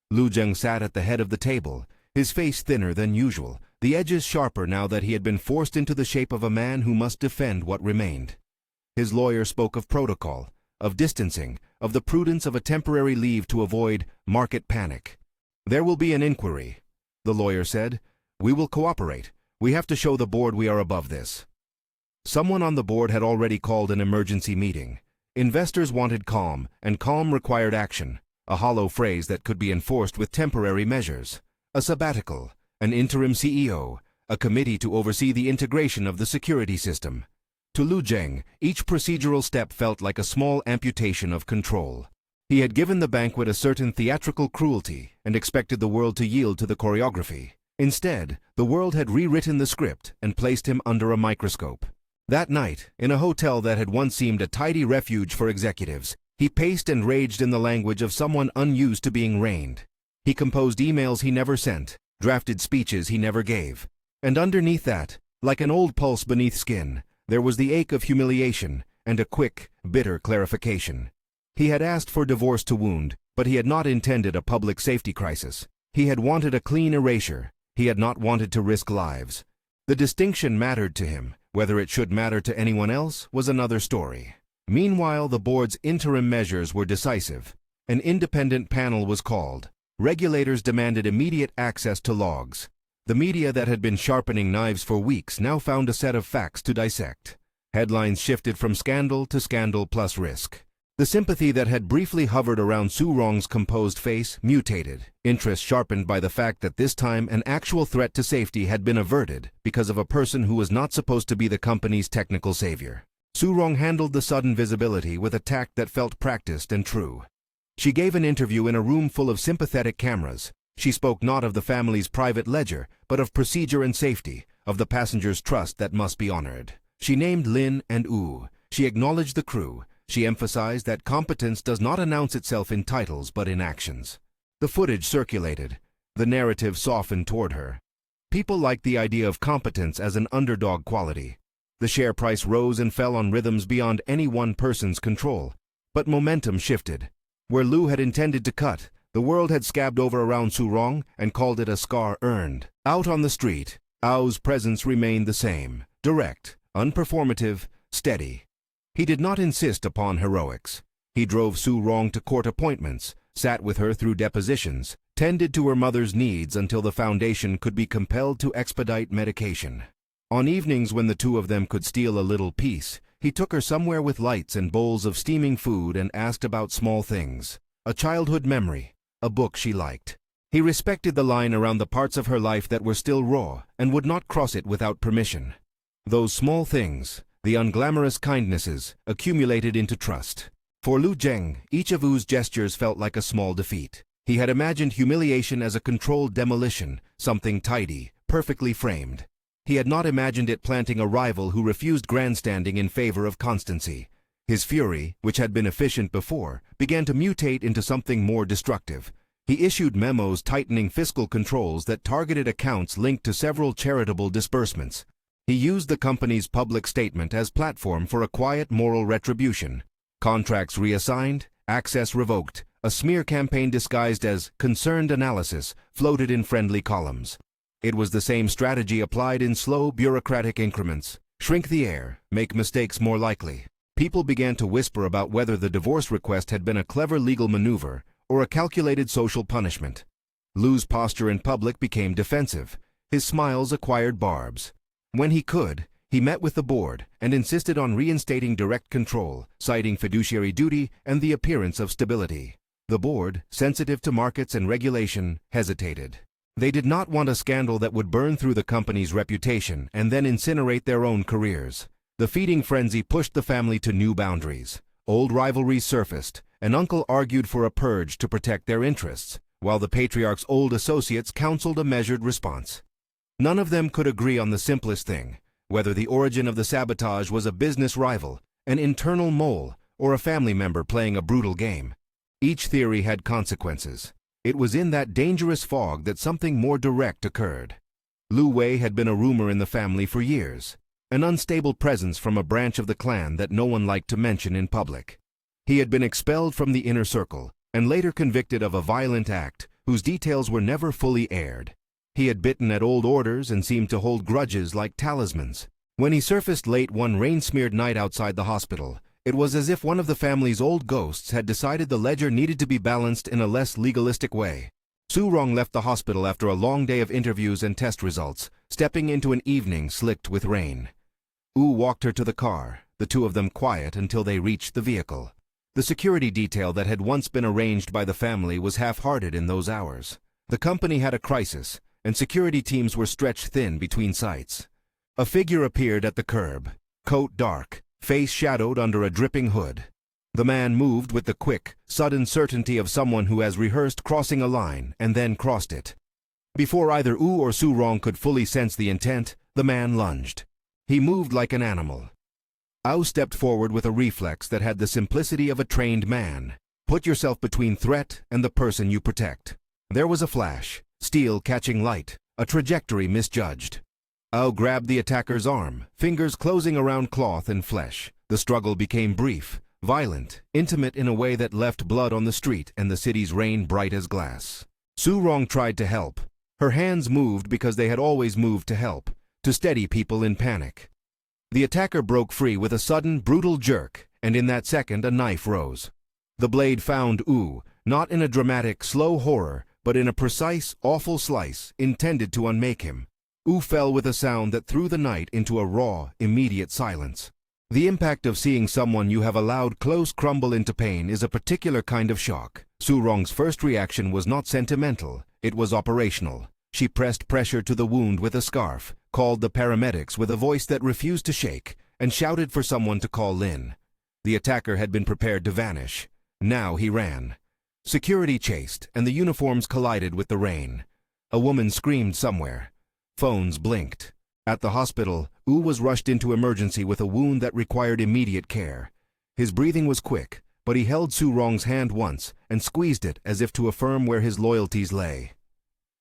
Lu Zheng sat at the head of the table, his face thinner than usual, the edges sharper now that he had been forced into the shape of a man who must defend what remained. His lawyer spoke of protocol, of distancing, of the prudence of a temporary leave to avoid market panic. "There will be an inquiry," the lawyer said. "We will cooperate. We have to show the board we are above this." Someone on the board had already called an emergency meeting. Investors wanted calm, and calm required action, a hollow phrase that could be enforced with temporary measures. A sabbatical, an interim CEO, a committee to oversee the integration of the security system. To Lu Zheng, each procedural step felt like a small amputation of control. He had given the banquet a certain theatrical cruelty and expected the world to yield to the choreography. Instead, the world had rewritten the script and placed him under a microscope. That night, in a hotel that had once seemed a tidy refuge for executives, he paced and raged in the language of someone unused to being reined. He composed emails he never sent, drafted speeches he never gave. And underneath that, like an old pulse beneath skin, there was the ache of humiliation and a quick, bitter clarification. He had asked for divorce to wound, but he had not intended a public safety crisis. He had wanted a clean erasure. He had not wanted to risk lives. The distinction mattered to him. Whether it should matter to anyone else was another story. Meanwhile, the board's interim measures were decisive. An independent panel was called. Regulators demanded immediate access to logs. The media that had been sharpening knives for weeks now found a set of facts to dissect. Headlines shifted from scandal to scandal plus risk. The sympathy that had briefly hovered around Su Rong's composed face mutated, interest sharpened by the fact that this time an actual threat to safety had been averted because of a person who was not supposed to be the company's technical savior. Su Rong handled the sudden visibility with a tact that felt practiced and true. She gave an interview in a room full of sympathetic cameras. She spoke not of the family's private ledger, but of procedure and safety, of the passengers' trust that must be honored. She named Lin and Wu. She acknowledged the crew. She emphasized that competence does not announce itself in titles but in actions. The footage circulated. The narrative softened toward her. People liked the idea of competence as an underdog quality. The share price rose and fell on rhythms beyond any one person's control. But momentum shifted. Where Lu had intended to cut, the world had scabbed over around Su Rong and called it a scar earned. Out on the street, Ao's presence remained the same, direct, unperformative, steady. He did not insist upon heroics. He drove Su Rong to court appointments, sat with her through depositions, tended to her mother's needs until the foundation could be compelled to expedite medication. On evenings when the two of them could steal a little peace, he took her somewhere with lights and bowls of steaming food and asked about small things. A childhood memory, a book she liked. He respected the line around the parts of her life that were still raw and would not cross it without permission. Those small things, the unglamorous kindnesses, accumulated into trust. For Lu Zheng, each of Wu's gestures felt like a small defeat. He had imagined humiliation as a controlled demolition, something tidy, perfectly framed. He had not imagined it planting a rival who refused grandstanding in favor of constancy. His fury, which had been efficient before, began to mutate into something more destructive. He issued memos tightening fiscal controls that targeted accounts linked to several charitable disbursements. He used the company's public statement as platform for a quiet moral retribution. Contracts reassigned, access revoked, a smear campaign disguised as concerned analysis floated in friendly columns. It was the same strategy applied in slow, bureaucratic increments. Shrink the air, make mistakes more likely. People began to whisper about whether the divorce request had been a clever legal maneuver or a calculated social punishment. Lu's posture in public became defensive. His smiles acquired barbs. When he could, he met with the board and insisted on reinstating direct control, citing fiduciary duty and the appearance of stability. The board, sensitive to markets and regulation, hesitated. They did not want a scandal that would burn through the company's reputation and then incinerate their own careers. The feeding frenzy pushed the family to new boundaries. Old rivalries surfaced. An uncle argued for a purge to protect their interests, while the patriarch's old associates counseled a measured response. None of them could agree on the simplest thing, whether the origin of the sabotage was a business rival, an internal mole, or a family member playing a brutal game. Each theory had consequences. It was in that dangerous fog that something more direct occurred. Lu Wei had been a rumor in the family for years, an unstable presence from a branch of the clan that no one liked to mention in public. He had been expelled from the inner circle, and later convicted of a violent act whose details were never fully aired. He had bitten at old orders and seemed to hold grudges like talismans. When he surfaced late one rain-smeared night outside the hospital, it was as if one of the family's old ghosts had decided the ledger needed to be balanced in a less legalistic way. Su Rong left the hospital after a long day of interviews and test results, stepping into an evening slicked with rain. Wu walked her to the car, the two of them quiet until they reached the vehicle. The security detail that had once been arranged by the family was half-hearted in those hours. The company had a crisis, and security teams were stretched thin between sites. A figure appeared at the curb, coat dark, face shadowed under a dripping hood. The man moved with the quick, sudden certainty of someone who has rehearsed crossing a line and then crossed it. Before either Wu or Su Rong could fully sense the intent, the man lunged. He moved like an animal. Wu stepped forward with a reflex that had the simplicity of a trained man. Put yourself between threat and the person you protect. There was a flash, steel catching light, a trajectory misjudged. Wu grabbed the attacker's arm, fingers closing around cloth and flesh. The struggle became brief, violent, intimate in a way that left blood on the street and the city's rain bright as glass. Su Rong tried to help. Her hands moved because they had always moved to help, to steady people in panic. The attacker broke free with a sudden, brutal jerk, and in that second a knife rose. The blade found Wu, not in a dramatic, slow horror, but in a precise, awful slice intended to unmake him. Wu fell with a sound that threw the night into a raw, immediate silence. The impact of seeing someone you have allowed close crumble into pain is a particular kind of shock. Su Rong's first reaction was not sentimental, it was operational. She pressed pressure to the wound with a scarf, called the paramedics with a voice that refused to shake, and shouted for someone to call Lin. The attacker had been prepared to vanish. Now he ran. Security chased, and the uniforms collided with the rain. A woman screamed somewhere. Phones blinked. At the hospital, Wu was rushed into emergency with a wound that required immediate care. His breathing was quick, but he held Su Rong's hand once and squeezed it as if to affirm where his loyalties lay.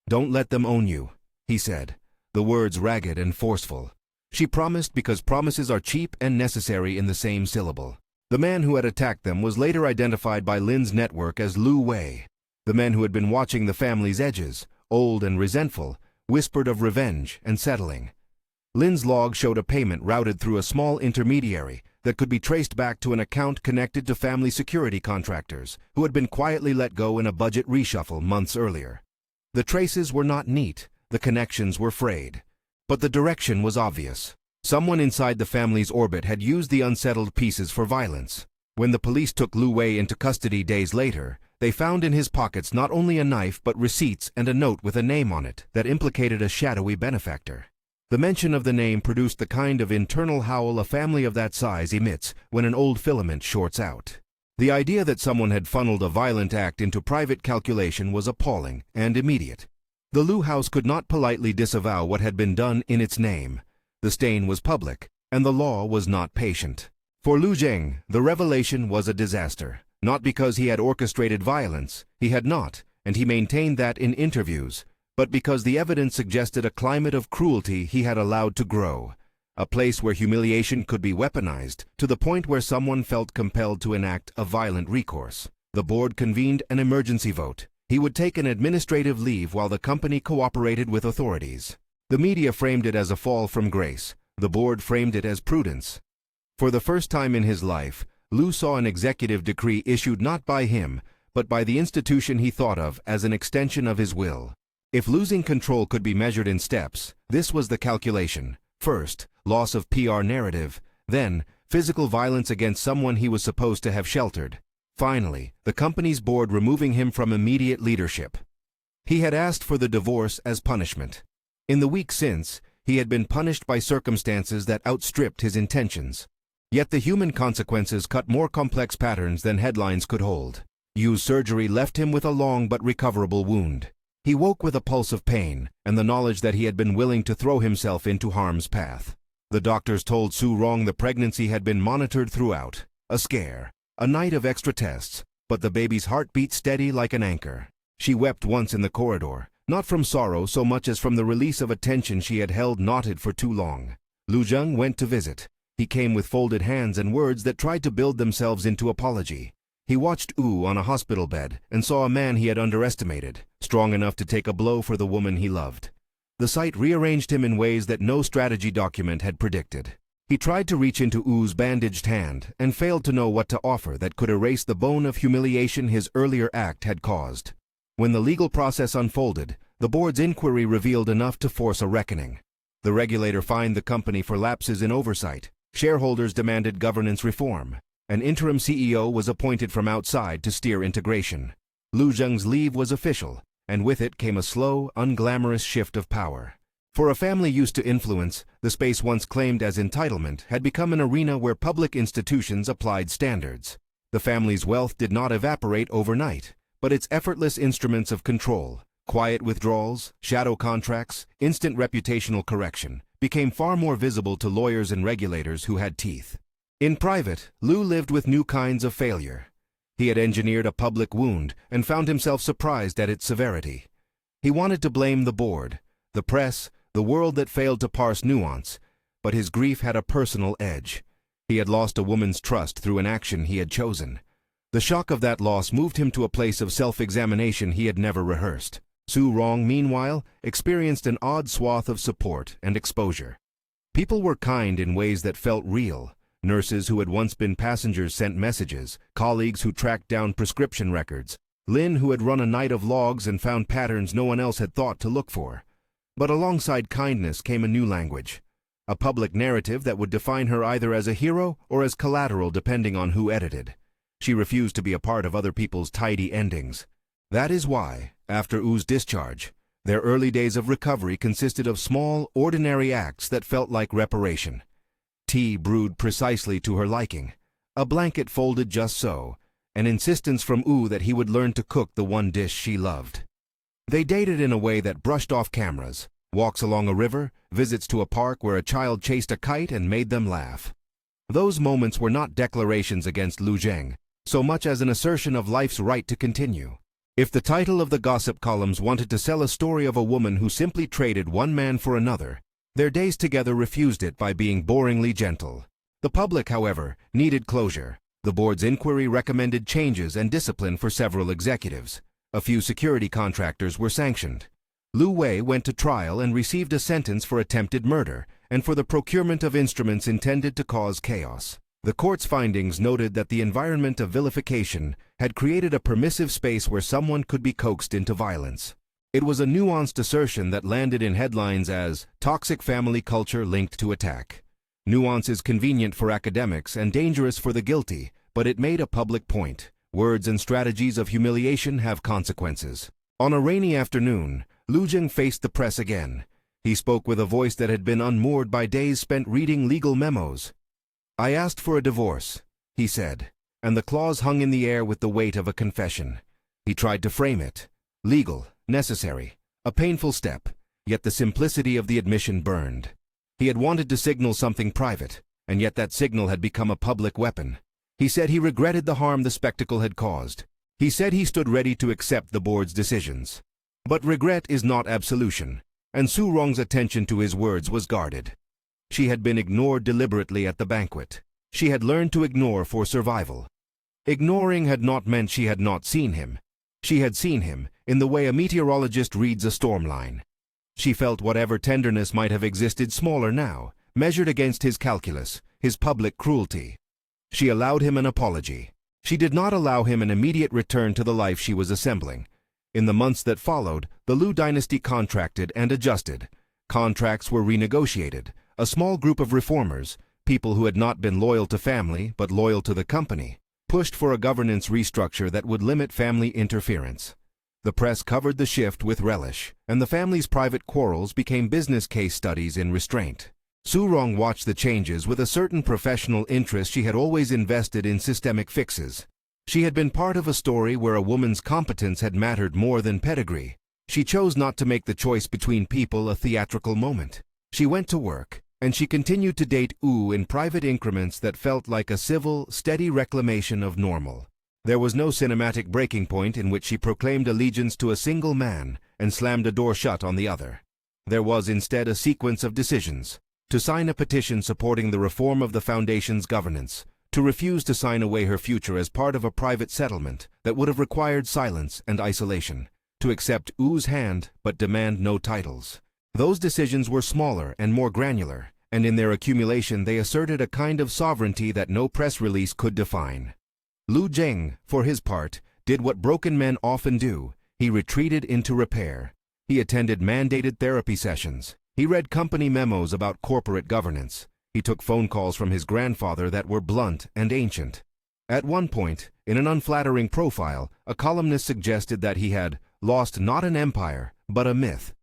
"Don't let them own you," he said, the words ragged and forceful. She promised because promises are cheap and necessary in the same syllable. The man who had attacked them was later identified by Lin's network as Lu Wei. The men who had been watching the family's edges, old and resentful, whispered of revenge and settling. Lin's log showed a payment routed through a small intermediary that could be traced back to an account connected to family security contractors who had been quietly let go in a budget reshuffle months earlier. The traces were not neat, the connections were frayed, but the direction was obvious. Someone inside the family's orbit had used the unsettled pieces for violence. When the police took Lu Wei into custody days later, they found in his pockets not only a knife but receipts and a note with a name on it that implicated a shadowy benefactor. The mention of the name produced the kind of internal howl a family of that size emits when an old filament shorts out. The idea that someone had funneled a violent act into private calculation was appalling and immediate. The Lu house could not politely disavow what had been done in its name. The stain was public, and the law was not patient. For Lu Zheng, the revelation was a disaster. Not because he had orchestrated violence, he had not, and he maintained that in interviews, but because the evidence suggested a climate of cruelty he had allowed to grow, a place where humiliation could be weaponized to the point where someone felt compelled to enact a violent recourse. The board convened an emergency vote. He would take an administrative leave while the company cooperated with authorities. The media framed it as a fall from grace. The board framed it as prudence. For the first time in his life, Lu saw an executive decree issued not by him, but by the institution he thought of as an extension of his will. If losing control could be measured in steps, this was the calculation. First, loss of PR narrative, then, physical violence against someone he was supposed to have sheltered. Finally, the company's board removing him from immediate leadership. He had asked for the divorce as punishment. In the week since, he had been punished by circumstances that outstripped his intentions. Yet the human consequences cut more complex patterns than headlines could hold. Yu's surgery left him with a long but recoverable wound. He woke with a pulse of pain and the knowledge that he had been willing to throw himself into harm's path. The doctors told Su Rong the pregnancy had been monitored throughout. A scare, a night of extra tests, but the baby's heart beat steady like an anchor. She wept once in the corridor, not from sorrow so much as from the release of a tension she had held knotted for too long. Lu Zheng went to visit. He came with folded hands and words that tried to build themselves into apology. He watched Wu on a hospital bed and saw a man he had underestimated, strong enough to take a blow for the woman he loved. The sight rearranged him in ways that no strategy document had predicted. He tried to reach into Wu's bandaged hand and failed to know what to offer that could erase the bone of humiliation his earlier act had caused. When the legal process unfolded, the board's inquiry revealed enough to force a reckoning. The regulator fined the company for lapses in oversight. Shareholders demanded governance reform. An interim CEO was appointed from outside to steer integration. Lu Zheng's leave was official, and with it came a slow, unglamorous shift of power. For a family used to influence, the space once claimed as entitlement had become an arena where public institutions applied standards. The family's wealth did not evaporate overnight, but its effortless instruments of control, quiet withdrawals, shadow contracts, instant reputational correction, became far more visible to lawyers and regulators who had teeth. In private, Lu lived with new kinds of failure. He had engineered a public wound and found himself surprised at its severity. He wanted to blame the board, the press, the world that failed to parse nuance, but his grief had a personal edge. He had lost a woman's trust through an action he had chosen. The shock of that loss moved him to a place of self-examination he had never rehearsed. Su Rong, meanwhile, experienced an odd swath of support and exposure. People were kind in ways that felt real. Nurses who had once been passengers sent messages, colleagues who tracked down prescription records, Lin who had run a night of logs and found patterns no one else had thought to look for. But alongside kindness came a new language, a public narrative that would define her either as a hero or as collateral depending on who edited. She refused to be a part of other people's tidy endings. That is why, after Wu's discharge, their early days of recovery consisted of small, ordinary acts that felt like reparation. Tea brewed precisely to her liking, a blanket folded just so, an insistence from Wu that he would learn to cook the one dish she loved. They dated in a way that brushed off cameras, walks along a river, visits to a park where a child chased a kite and made them laugh. Those moments were not declarations against Lu Zheng, so much as an assertion of life's right to continue. If the title of the gossip columns wanted to sell a story of a woman who simply traded one man for another, their days together refused it by being boringly gentle. The public, however, needed closure. The board's inquiry recommended changes and discipline for several executives. A few security contractors were sanctioned. Lu Wei went to trial and received a sentence for attempted murder and for the procurement of instruments intended to cause chaos. The court's findings noted that the environment of vilification had created a permissive space where someone could be coaxed into violence. It was a nuanced assertion that landed in headlines as "Toxic Family Culture Linked to Attack." Nuance is convenient for academics and dangerous for the guilty, but it made a public point. Words and strategies of humiliation have consequences. On a rainy afternoon, Lu Zheng faced the press again. He spoke with a voice that had been unmoored by days spent reading legal memos. "I asked for a divorce," he said, and the clause hung in the air with the weight of a confession. He tried to frame it. Legal, necessary, a painful step, yet the simplicity of the admission burned. He had wanted to signal something private, and yet that signal had become a public weapon. He said he regretted the harm the spectacle had caused. He said he stood ready to accept the board's decisions. But regret is not absolution, and Su Rong's attention to his words was guarded. She had been ignored deliberately at the banquet. She had learned to ignore for survival. Ignoring had not meant she had not seen him. She had seen him, in the way a meteorologist reads a storm line. She felt whatever tenderness might have existed smaller now, measured against his calculus, his public cruelty. She allowed him an apology. She did not allow him an immediate return to the life she was assembling. In the months that followed, the Lu dynasty contracted and adjusted. Contracts were renegotiated. A small group of reformers, people who had not been loyal to family but loyal to the company, pushed for a governance restructure that would limit family interference. The press covered the shift with relish, and the family's private quarrels became business case studies in restraint. Su Rong watched the changes with a certain professional interest. She had always invested in systemic fixes. She had been part of a story where a woman's competence had mattered more than pedigree. She chose not to make the choice between people a theatrical moment. She went to work, and she continued to date Wu in private increments that felt like a civil, steady reclamation of normal. There was no cinematic breaking point in which she proclaimed allegiance to a single man and slammed a door shut on the other. There was instead a sequence of decisions: to sign a petition supporting the reform of the Foundation's governance, to refuse to sign away her future as part of a private settlement that would have required silence and isolation, to accept Wu's hand but demand no titles. Those decisions were smaller and more granular, and in their accumulation they asserted a kind of sovereignty that no press release could define. Lu Zheng, for his part, did what broken men often do. He retreated into repair. He attended mandated therapy sessions. He read company memos about corporate governance. He took phone calls from his grandfather that were blunt and ancient. At one point, in an unflattering profile, a columnist suggested that he had lost not an empire, but a myth.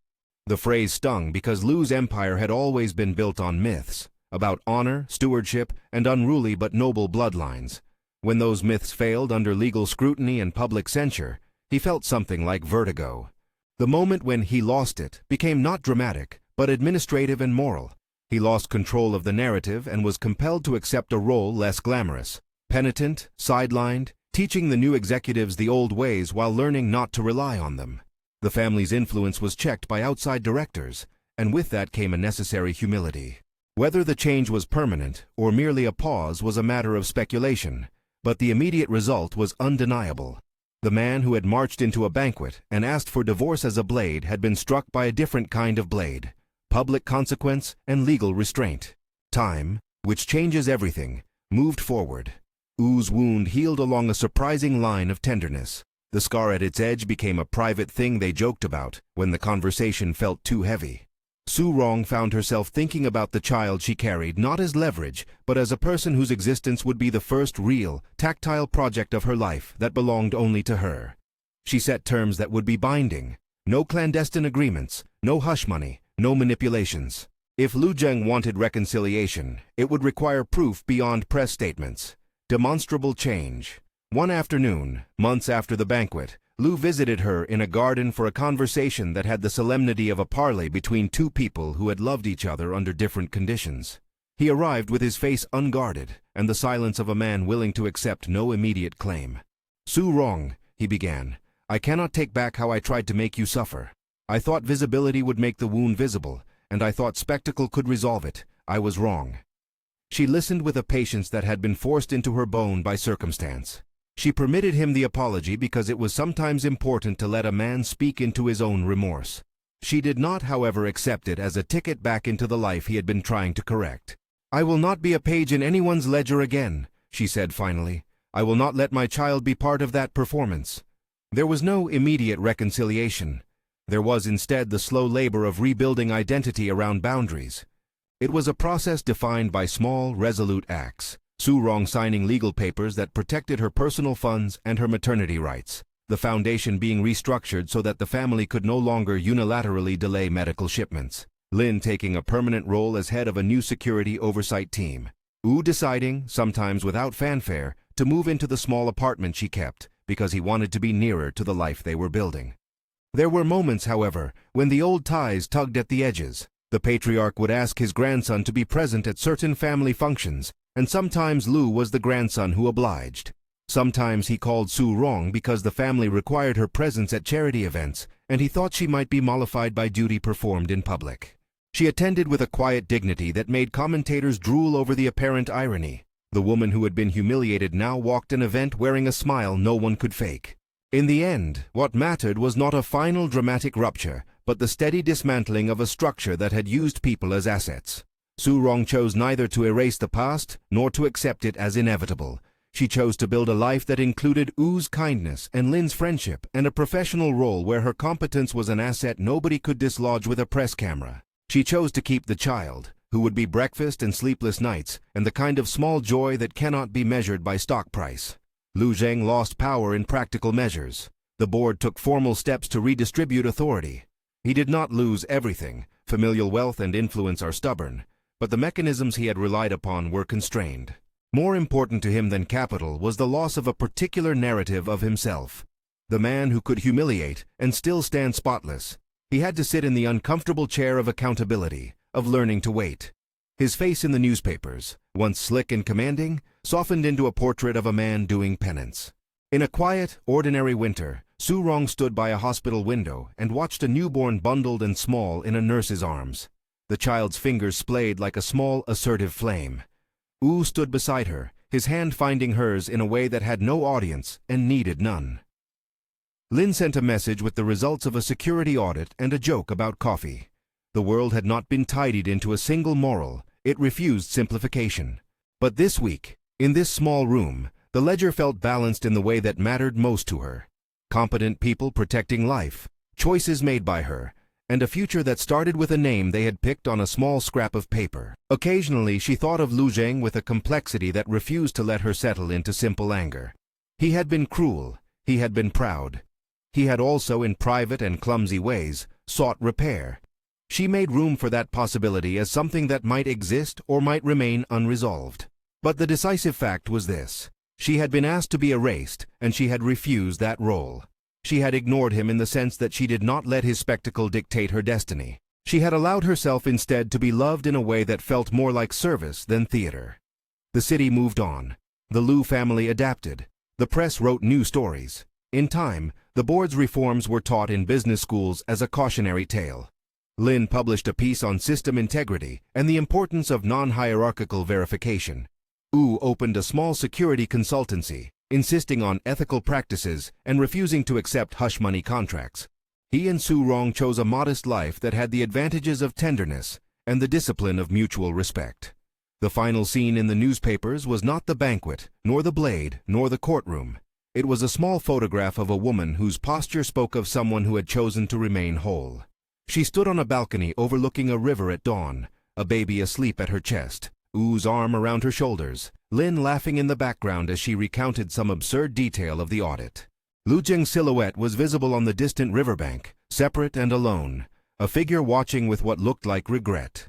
The phrase stung because Lu's empire had always been built on myths, about honor, stewardship, and unruly but noble bloodlines. When those myths failed under legal scrutiny and public censure, he felt something like vertigo. The moment when he lost it became not dramatic, but administrative and moral. He lost control of the narrative and was compelled to accept a role less glamorous. Penitent, sidelined, teaching the new executives the old ways while learning not to rely on them. The family's influence was checked by outside directors, and with that came a necessary humility. Whether the change was permanent or merely a pause was a matter of speculation, but the immediate result was undeniable. The man who had marched into a banquet and asked for divorce as a blade had been struck by a different kind of blade: public consequence and legal restraint. Time, which changes everything, moved forward. Wu's wound healed along a surprising line of tenderness. The scar at its edge became a private thing they joked about when the conversation felt too heavy. Su Rong found herself thinking about the child she carried not as leverage, but as a person whose existence would be the first real, tactile project of her life that belonged only to her. She set terms that would be binding: no clandestine agreements, no hush money, no manipulations. If Lu Zheng wanted reconciliation, it would require proof beyond press statements. Demonstrable change. One afternoon, months after the banquet, Lu visited her in a garden for a conversation that had the solemnity of a parley between two people who had loved each other under different conditions. He arrived with his face unguarded and the silence of a man willing to accept no immediate claim. "Su Rong," he began, "I cannot take back how I tried to make you suffer. I thought visibility would make the wound visible, and I thought spectacle could resolve it. I was wrong." She listened with a patience that had been forced into her bone by circumstance. She permitted him the apology because it was sometimes important to let a man speak into his own remorse. She did not, however, accept it as a ticket back into the life he had been trying to correct. "I will not be a page in anyone's ledger again," she said finally. "I will not let my child be part of that performance." There was no immediate reconciliation. There was instead the slow labor of rebuilding identity around boundaries. It was a process defined by small, resolute acts. Su Rong signing legal papers that protected her personal funds and her maternity rights, the foundation being restructured so that the family could no longer unilaterally delay medical shipments. Lin taking a permanent role as head of a new security oversight team. Wu deciding, sometimes without fanfare, to move into the small apartment she kept because he wanted to be nearer to the life they were building. There were moments, however, when the old ties tugged at the edges. The patriarch would ask his grandson to be present at certain family functions, and sometimes Lu was the grandson who obliged. Sometimes he called Su Rong because the family required her presence at charity events, and he thought she might be mollified by duty performed in public. She attended with a quiet dignity that made commentators drool over the apparent irony. The woman who had been humiliated now walked an event wearing a smile no one could fake. In the end, what mattered was not a final dramatic rupture, but the steady dismantling of a structure that had used people as assets. Su Rong chose neither to erase the past nor to accept it as inevitable. She chose to build a life that included Wu's kindness and Lin's friendship and a professional role where her competence was an asset nobody could dislodge with a press camera. She chose to keep the child, who would be breakfast and sleepless nights, and the kind of small joy that cannot be measured by stock price. Lu Zheng lost power in practical measures. The board took formal steps to redistribute authority. He did not lose everything. Familial wealth and influence are stubborn, but the mechanisms he had relied upon were constrained. More important to him than capital was the loss of a particular narrative of himself. The man who could humiliate and still stand spotless. He had to sit in the uncomfortable chair of accountability, of learning to wait. His face in the newspapers, once slick and commanding, softened into a portrait of a man doing penance. In a quiet, ordinary winter, Su Rong stood by a hospital window and watched a newborn bundled and small in a nurse's arms. The child's fingers splayed like a small, assertive flame. Wu stood beside her, his hand finding hers in a way that had no audience and needed none. Lin sent a message with the results of a security audit and a joke about coffee. The world had not been tidied into a single moral. It refused simplification. But this week, in this small room, the ledger felt balanced in the way that mattered most to her. Competent people protecting life, choices made by her, and a future that started with a name they had picked on a small scrap of paper. Occasionally, she thought of Lu Zheng with a complexity that refused to let her settle into simple anger. He had been cruel. He had been proud. He had also, in private and clumsy ways, sought repair. She made room for that possibility as something that might exist or might remain unresolved. But the decisive fact was this. She had been asked to be erased, and she had refused that role. She had ignored him in the sense that she did not let his spectacle dictate her destiny. She had allowed herself instead to be loved in a way that felt more like service than theater. The city moved on. The Lu family adapted. The press wrote new stories. In time, the board's reforms were taught in business schools as a cautionary tale. Lin published a piece on system integrity and the importance of non-hierarchical verification. Wu opened a small security consultancy, insisting on ethical practices and refusing to accept hush-money contracts. He and Su Rong chose a modest life that had the advantages of tenderness and the discipline of mutual respect. The final scene in the newspapers was not the banquet, nor the blade, nor the courtroom. It was a small photograph of a woman whose posture spoke of someone who had chosen to remain whole. She stood on a balcony overlooking a river at dawn, a baby asleep at her chest, Wu's arm around her shoulders, Lin laughing in the background as she recounted some absurd detail of the audit. Lu Zheng's silhouette was visible on the distant riverbank, separate and alone, a figure watching with what looked like regret.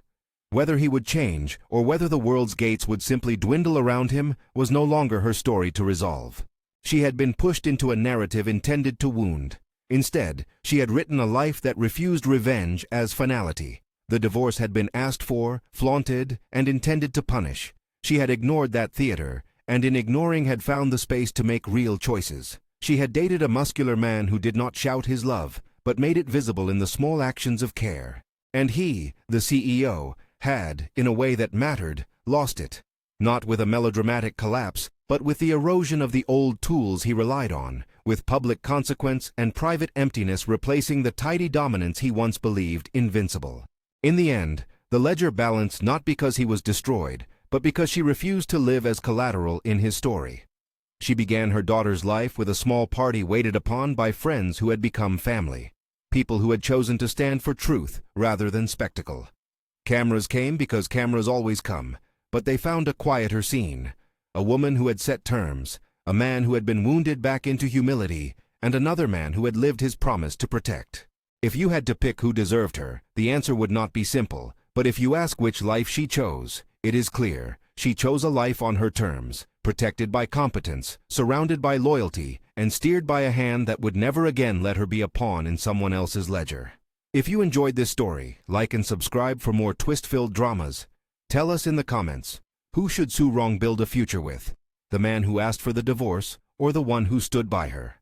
Whether he would change or whether the world's gates would simply dwindle around him was no longer her story to resolve. She had been pushed into a narrative intended to wound. Instead, she had written a life that refused revenge as finality. The divorce had been asked for, flaunted, and intended to punish. She had ignored that theater, and in ignoring had found the space to make real choices. She had dated a muscular man who did not shout his love, but made it visible in the small actions of care. And he, the CEO, had, in a way that mattered, lost it. Not with a melodramatic collapse, but with the erosion of the old tools he relied on, with public consequence and private emptiness replacing the tidy dominance he once believed invincible. In the end, the ledger balanced not because he was destroyed, but because she refused to live as collateral in his story. She began her daughter's life with a small party waited upon by friends who had become family, people who had chosen to stand for truth rather than spectacle. Cameras came because cameras always come, but they found a quieter scene, a woman who had set terms, a man who had been wounded back into humility, and another man who had lived his promise to protect. If you had to pick who deserved her, the answer would not be simple, but if you ask which life she chose, it is clear. She chose a life on her terms, protected by competence, surrounded by loyalty, and steered by a hand that would never again let her be a pawn in someone else's ledger. If you enjoyed this story, like and subscribe for more twist-filled dramas. Tell us in the comments, who should Su Rong build a future with? The man who asked for the divorce, or the one who stood by her?